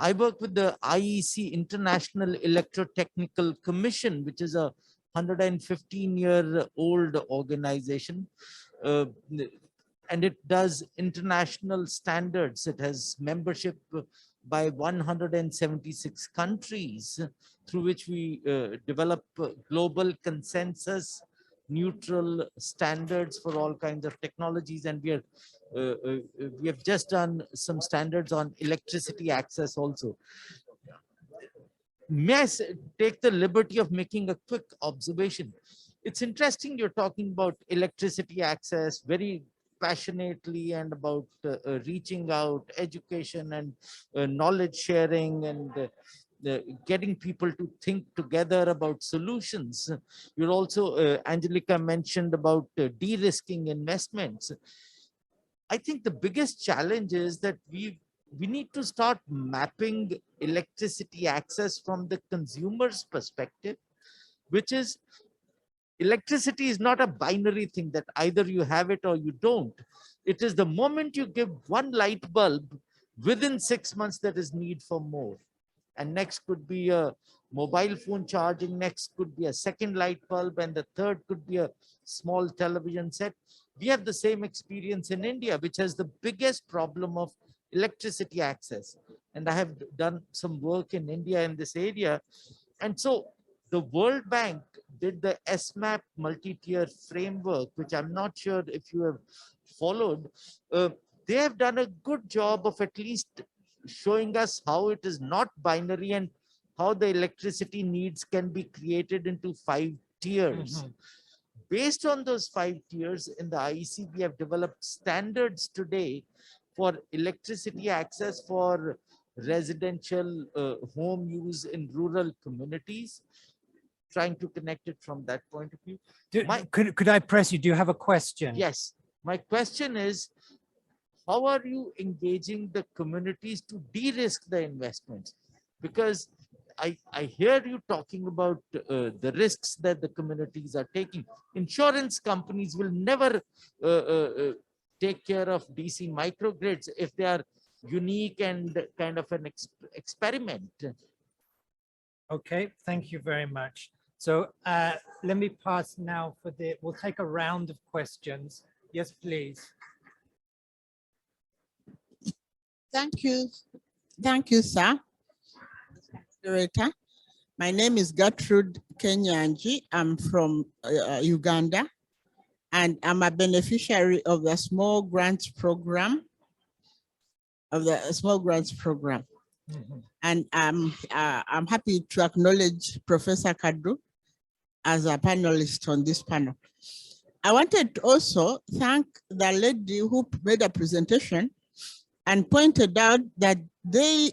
I work with the IEC, International Electrotechnical Commission, which is a 115-year-old organization. And it does international standards. It has membership by 176 countries, through which we develop global consensus, neutral standards for all kinds of technologies. And we have just done some standards on electricity access also. May I take the liberty of making a quick observation? It's interesting you're talking about electricity access very passionately, and about reaching out, education, and knowledge sharing, and getting people to think together about solutions. You're also, Angelica mentioned about de-risking investments. I think the biggest challenge is that we need to start mapping electricity access from the consumer's perspective, which is electricity is not a binary thing that either you have it or you don't. It is the moment you give one light bulb, within 6 months there is need for more. And next could be a mobile phone charging, next could be a second light bulb, and the third could be a small television set. We have the same experience in India, which has the biggest problem of electricity access. And I have done some work in India in this area. And so the World Bank did the SMAP multi-tier framework, which I'm not sure if you have followed. They have done a good job of at least showing us how it is not binary and how the electricity needs can be created into 5 tiers. Based on those 5 tiers in the IEC, we have developed standards today for electricity access for residential home use in rural communities, trying to connect it from that point of view. Could I press you? Do you have a question? Yes. My question is, how are you engaging the communities to de-risk the investments? Because I hear you talking about the risks that the communities are taking. Insurance companies will never take care of DC microgrids if they are unique and kind of an experiment. Okay, thank you very much. So let me pass now for we'll take a round of questions. Yes, please. Thank you. Thank you, sir. Director. My name is Gertrude Kenyanji. I'm from Uganda, and I'm a beneficiary of the small grants program. And I'm happy to acknowledge Professor Kadu as a panelist on this panel. I wanted to also thank the lady who made a presentation and pointed out that they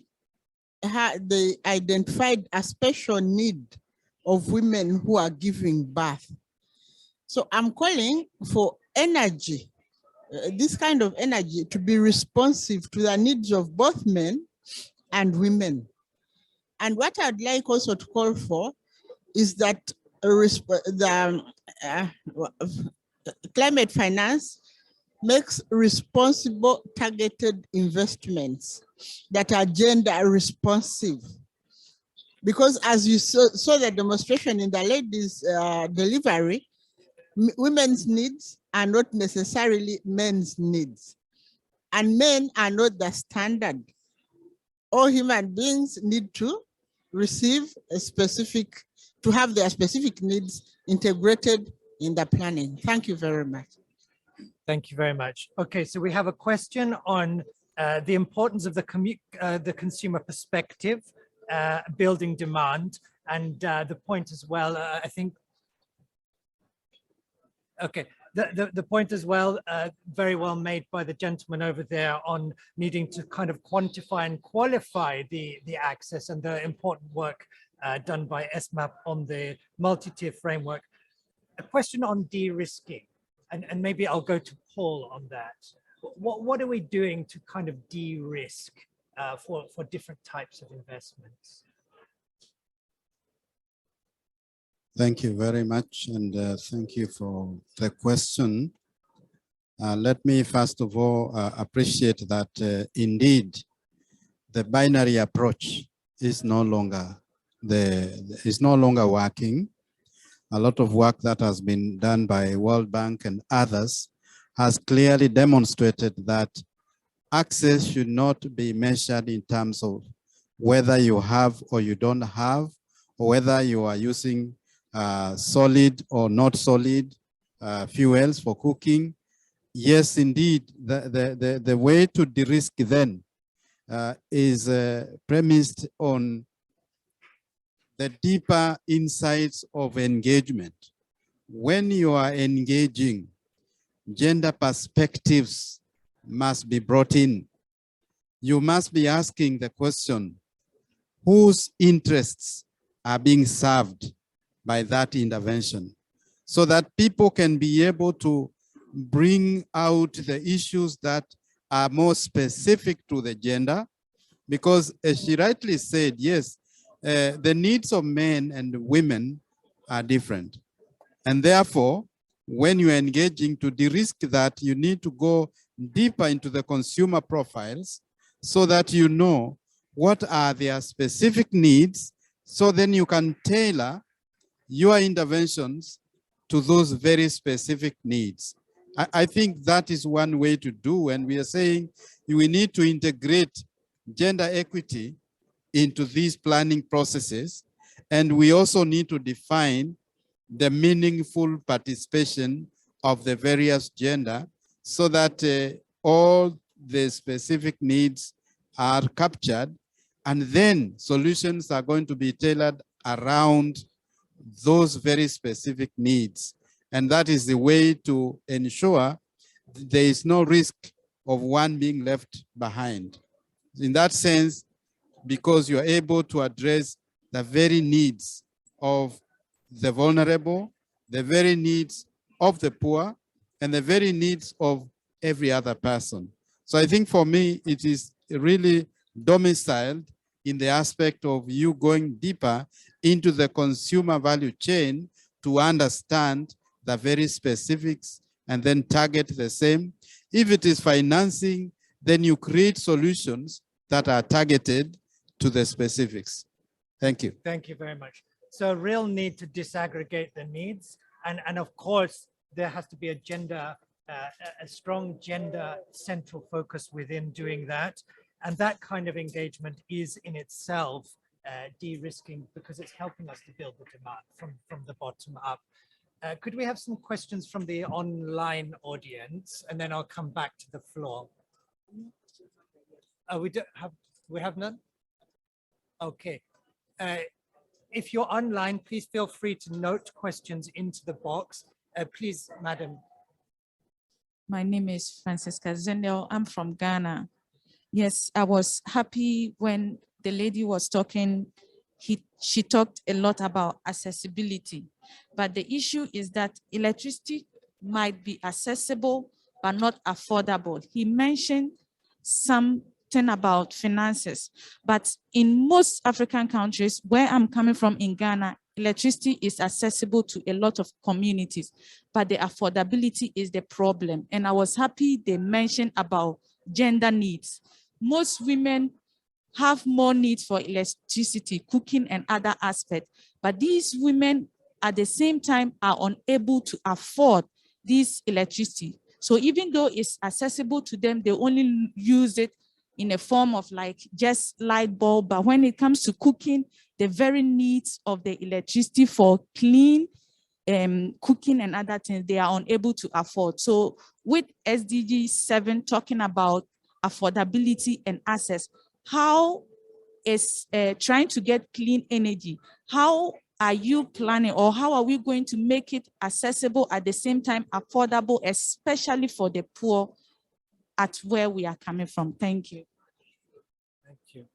identified a special need of women who are giving birth. So I'm calling for energy, this kind of energy, to be responsive to the needs of both men and women. And what I'd like also to call for is that the climate finance makes responsible targeted investments that are gender responsive. Because as you saw the demonstration in the ladies' delivery, women's needs are not necessarily men's needs. And men are not the standard. All human beings need to receive to have their specific needs integrated in the planning. Thank you very much. Thank you very much. Okay, so we have a question on the importance of the consumer perspective, building demand, and the point as well, I think, okay, the point as well, very well made by the gentleman over there on needing to kind of quantify and qualify the access and the important work done by SMAP on the multi-tier framework. A question on de-risking, and maybe I'll go to Paul on that. What are we doing to kind of de-risk for different types of investments? Thank you very much, and thank you for the question. Let me first of all appreciate that indeed the binary approach is no longer working. A lot of work that has been done by World Bank and others has clearly demonstrated that access should not be measured in terms of whether you have or you don't have, or whether you are using solid or not solid fuels for cooking. Yes, indeed, the way to de-risk then is premised on the deeper insights of engagement. When you are engaging, gender perspectives must be brought in. You must be asking the question, whose interests are being served by that intervention, so that people can be able to bring out the issues that are more specific to the gender. Because as she rightly said, yes, the needs of men and women are different. And therefore, when you're engaging to de-risk that, you need to go deeper into the consumer profiles so that you know what are their specific needs, so then you can tailor your interventions to those very specific needs. I think that is one way to do, and we are saying we need to integrate gender equity into these planning processes, and we also need to define the meaningful participation of the various gender so that all the specific needs are captured, and then solutions are going to be tailored around those very specific needs. And that is the way to ensure there is no risk of one being left behind. In that sense, because you're able to address the very needs of the vulnerable, the very needs of the poor, and the very needs of every other person. So I think for me, it is really domiciled in the aspect of you going deeper into the consumer value chain to understand the very specifics and then target the same. If it is financing, then you create solutions that are targeted to the specifics. Thank you. Thank you very much. So a real need to disaggregate the needs. And of course, there has to be a strong gender central focus within doing that. And that kind of engagement is in itself de-risking, because it's helping us to build the demand from the bottom up. Could we have some questions from the online audience, and then I'll come back to the floor. We have none? Okay. If you're online, please feel free to note questions into the box. Please, madam. My name is Francisca Zendel. I'm from Ghana. Yes, I was happy when the lady was talking. She talked a lot about accessibility, but the issue is that electricity might be accessible, but not affordable. He mentioned something about finances, but in most African countries, where I'm coming from in Ghana, electricity is accessible to a lot of communities, but the affordability is the problem. And I was happy they mentioned about gender needs. Most women have more needs for electricity, cooking, and other aspects, but these women at the same time are unable to afford this electricity. So even though it's accessible to them, they only use it in a form of like just light bulb, but when it comes to cooking, the very needs of the electricity for clean cooking and other things, they are unable to afford. So with SDG 7 talking about affordability and access, how is trying to get clean energy, how are you planning, or how are we going to make it accessible at the same time affordable, especially for the poor at where we are coming from? Thank you. Thank you.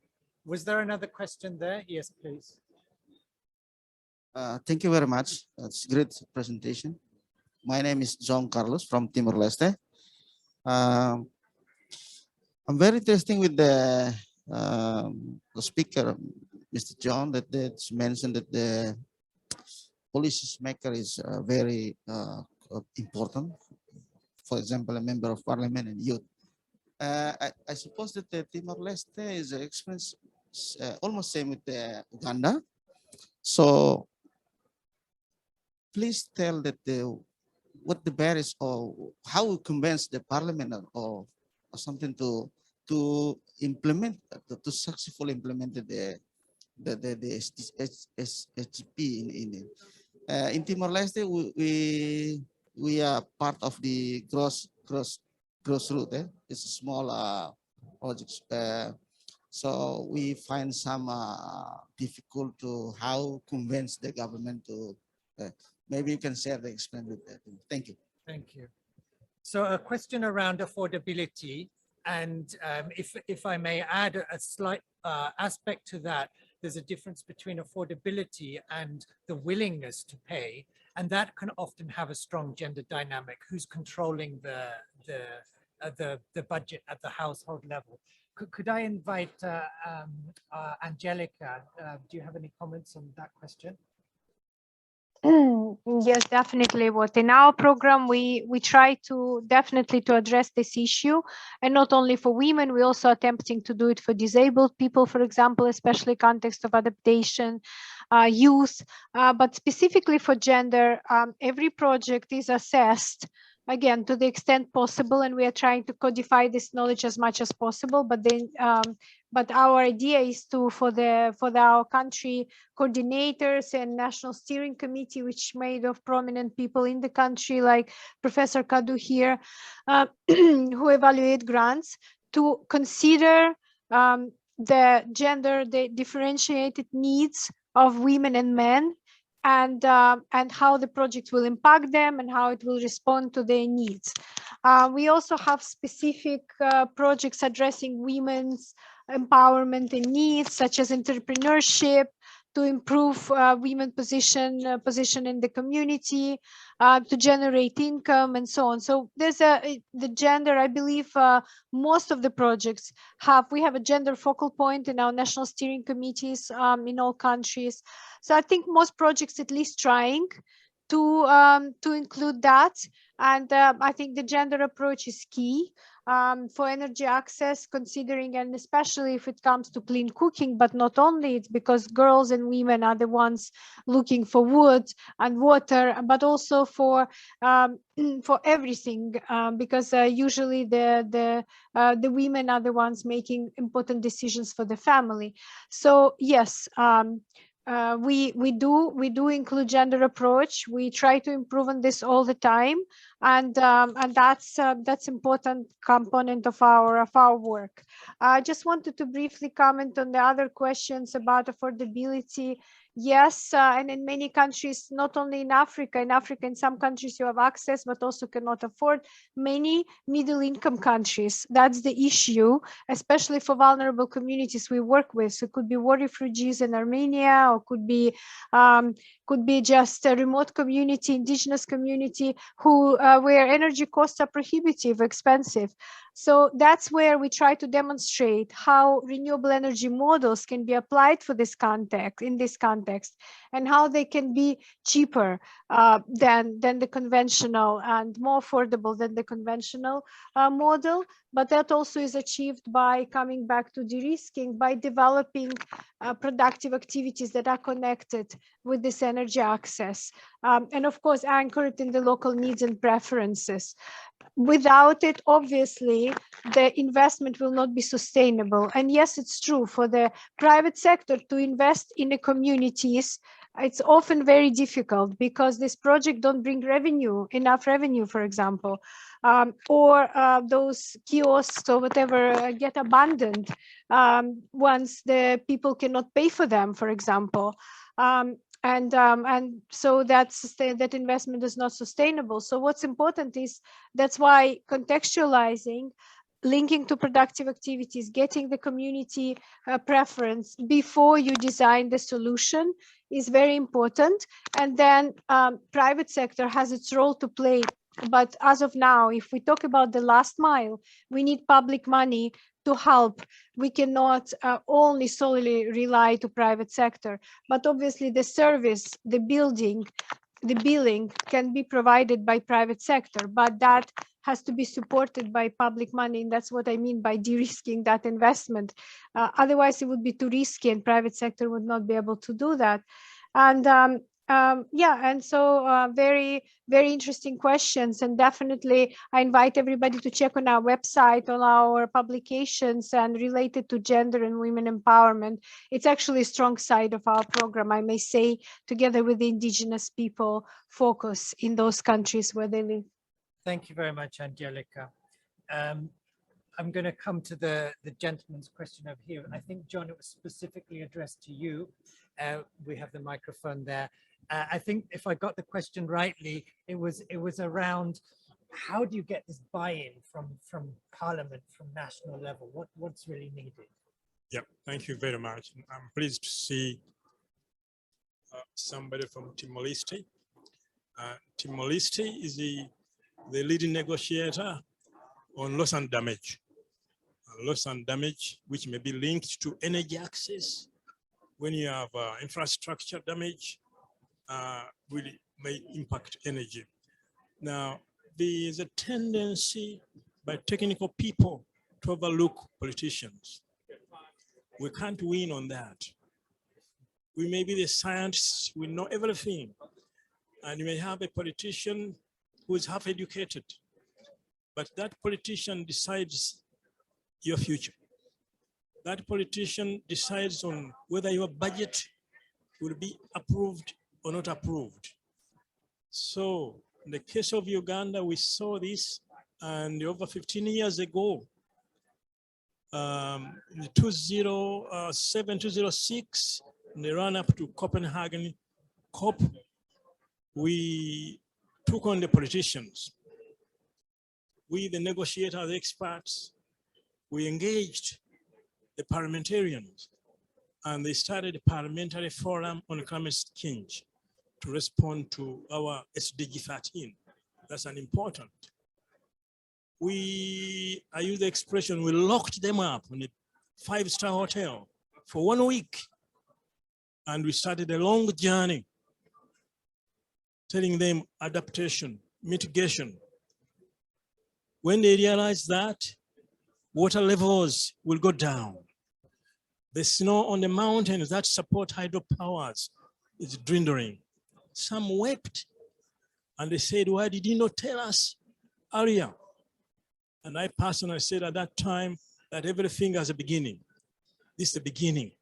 Was there another question there? Yes, please. Thank you very much. That's a great presentation. My name is John Carlos from Timor-Leste. I'm very interested with the speaker, Mr. John, that mentioned that the policy maker is very important. For example, a member of parliament and youth. I suppose that the Timor-Leste is expense almost same with the Uganda. So please tell that what the barriers or how we convince the parliament or something to implement to successfully implement the SGP in Timor-Leste. We are part of the grassroots. It's a small project. So we find some difficult to how convince the government to. Maybe you can share the experience with that. Thank you. Thank you. So a question around affordability, and if I may add a slight aspect to that, there's a difference between affordability and the willingness to pay, and that can often have a strong gender dynamic. Who's controlling the budget at the household level? Could I invite Angelica? Do you have any comments on that question? Yes, definitely. What in our program we try to definitely to address this issue, and not only for women, we also attempting to do it for disabled people, for example, especially context of adaptation, youth, but specifically for gender. Every project is assessed again to the extent possible, and we are trying to codify this knowledge as much as possible. But then, but our idea is to for our country coordinators and national steering committee, which made of prominent people in the country, like Professor Kadu here, who evaluate grants, to consider the gender, the differentiated needs of women and men, and how the project will impact them and how it will respond to their needs. We also have specific projects addressing women's empowerment and needs, such as entrepreneurship, to improve women's position in the community, to generate income, and so on. So there's the gender. I believe most of the projects we have a gender focal point in our national steering committees in all countries. So I think most projects at least trying to include that, and I think the gender approach is key for energy access, considering, and especially if it comes to clean cooking, but not only. It's because girls and women are the ones looking for wood and water, but also for everything, because usually the women are the ones making important decisions for the family. So yes, we do include gender approach. We try to improve on this all the time, and that's important component of our work. I just wanted to briefly comment on the other questions about affordability. Yes, and in many countries, not only in Africa, in some countries you have access but also cannot afford. Many middle income countries, that's the issue, especially for vulnerable communities we work with. So it could be war refugees in Armenia, or could be just a remote community, indigenous community, who where energy costs are prohibitive, expensive. So that's where we try to demonstrate how renewable energy models can be applied for this context, in this context, and how they can be cheaper than the conventional, and more affordable than the conventional model. But that also is achieved by coming back to de-risking, by developing productive activities that are connected with this energy access, and of course anchored in the local needs and preferences. Without it, obviously, the investment will not be sustainable. And yes, it's true, for the private sector to invest in the communities, it's often very difficult because this project don't bring enough revenue, for example, or those kiosks or whatever get abandoned once the people cannot pay for them, for example. And so that investment is not sustainable. So what's important is, that's why contextualizing, linking to productive activities, getting the community preference before you design the solution is very important. And then private sector has its role to play. But as of now, if we talk about the last mile, we need public money to help. We cannot only solely rely to private sector, but obviously the service, the building, the billing can be provided by private sector, but that has to be supported by public money. And that's what I mean by de-risking that investment. Otherwise, it would be too risky and private sector would not be able to do that. And yeah, and so very, very interesting questions. And definitely, I invite everybody to check on our website, on our publications and related to gender and women empowerment. It's actually a strong side of our program, I may say, together with the indigenous people focus in those countries where they live. Thank you very much, Angelica. I'm going to come to the gentleman's question over here. I think, John, it was specifically addressed to you. We have the microphone there. I think if I got the question rightly, it was around how do you get this buy-in from Parliament, from national level? What's really needed? Yeah, thank you very much. I'm pleased to see somebody from Timor-Leste. Timor-Leste is the leading negotiator on loss and damage. Loss and damage, which may be linked to energy access. When you have infrastructure damage, really may impact energy. Now, there is a tendency by technical people to overlook politicians. We can't win on that. We may be the scientists, we know everything. And you may have a politician who is half educated, but that politician decides your future. That politician decides on whether your budget will be approved or not approved. So in the case of Uganda, we saw this, and over 15 years ago, in 2007, 2006, in the run up to Copenhagen COP, we took on the politicians. We, the negotiators, the experts, we engaged the parliamentarians, and they started a parliamentary forum on climate change to respond to our SDG 13. That's an important. I use the expression, we locked them up in a 5-star hotel for 1 week, and we started a long journey telling them adaptation, mitigation. When they realized that, water levels will go down. The snow on the mountains that support hydropowers is dwindling. Some wept and they said, why did you not tell us earlier? And I personally said at that time that everything has a beginning. This is the beginning.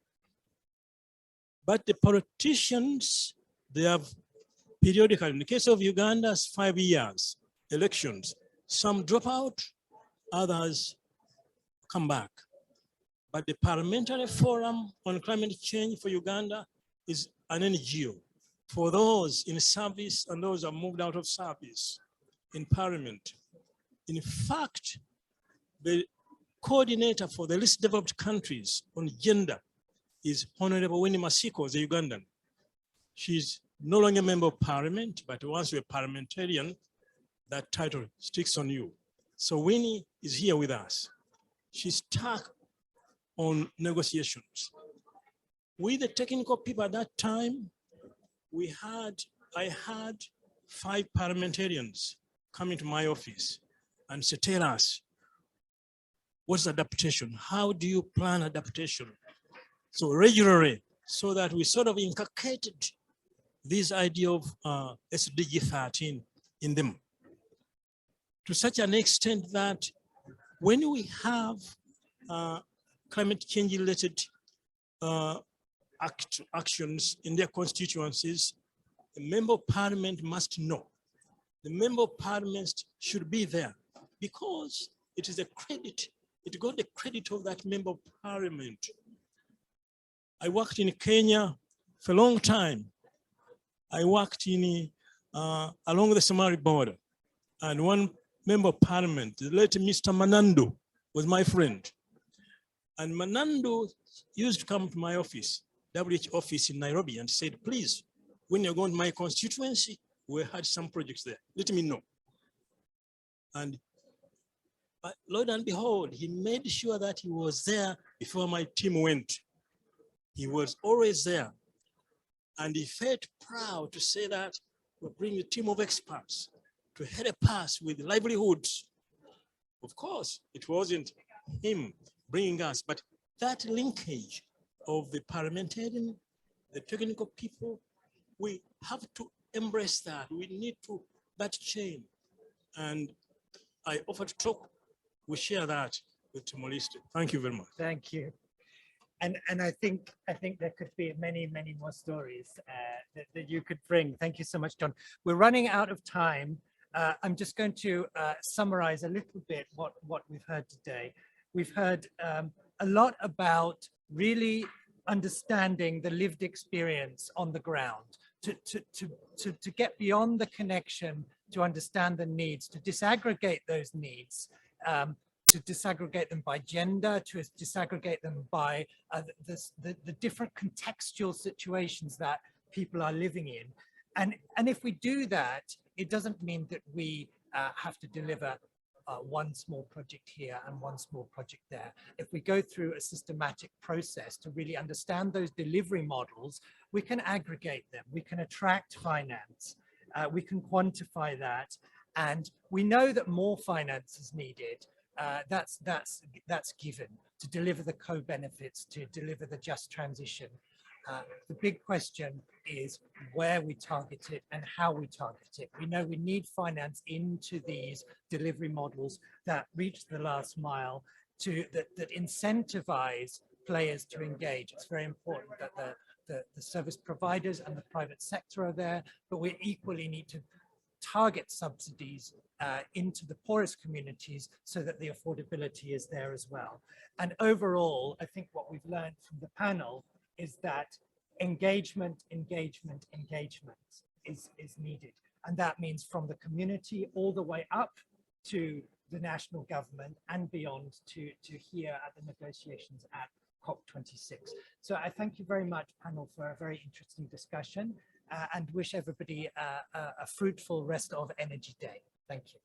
But the politicians, they have periodically, in the case of Uganda's 5 years, elections, some drop out, others come back. But the Parliamentary Forum on Climate Change for Uganda is an NGO for those in service and those who have moved out of service in Parliament. In fact, the coordinator for the least developed countries on gender is Honorable Winnie Masiko, the Ugandan. She's no longer a member of Parliament, but once you're a parliamentarian, that title sticks on you. So Winnie is here with us. She's stuck on negotiations. With the technical people at that time, I had 5 parliamentarians come into my office and say, tell us, what's adaptation? How do you plan adaptation? So regularly, so that we sort of inculcated this idea of SDG 13 in them. To such an extent that when we have climate change related actions in their constituencies, the member of parliament must know. The member of parliament should be there because it is a credit. It got the credit of that member of parliament. I worked in Kenya for a long time. I worked in along the Somali border, and one member of parliament, the late Mr. Manando, was my friend. And Manando used to come to my office, WH office in Nairobi, and said, please, when you're going to my constituency, we had some projects there, let me know. And Lord and behold, he made sure that he was there before my team went. He was always there. And he felt proud to say that we bring a team of experts to help us with livelihoods. Of course, it wasn't him bringing us, but that linkage of the parliamentarian, the technical people, we have to embrace that. We need to, that chain. And I offer to talk, we share that with Timor-Leste. Thank you very much. Thank you. And I think there could be many more stories that you could bring. Thank you so much, John. We're running out of time. I'm just going to summarize a little bit what we've heard today. We've heard a lot about really understanding the lived experience on the ground, to get beyond the connection, to understand the needs, to disaggregate those needs, to disaggregate them by gender, to disaggregate them by the different contextual situations that people are living in. And if we do that, it doesn't mean that we have to deliver one small project here and one small project there. If we go through a systematic process to really understand those delivery models, we can aggregate them, we can attract finance, we can quantify that, and we know that more finance is needed. That's given to deliver the co-benefits, to deliver the just transition. The big question is where we target it and how we target it. We know we need finance into these delivery models that reach the last mile, that incentivize players to engage. It's very important that the service providers and the private sector are there, but we equally need to target subsidies into the poorest communities so that the affordability is there as well. And overall, I think what we've learned from the panel is that engagement is needed. And that means from the community all the way up to the national government and beyond to here at the negotiations at COP26. So I thank you very much, panel, for a very interesting discussion and wish everybody a fruitful rest of Energy Day. Thank you.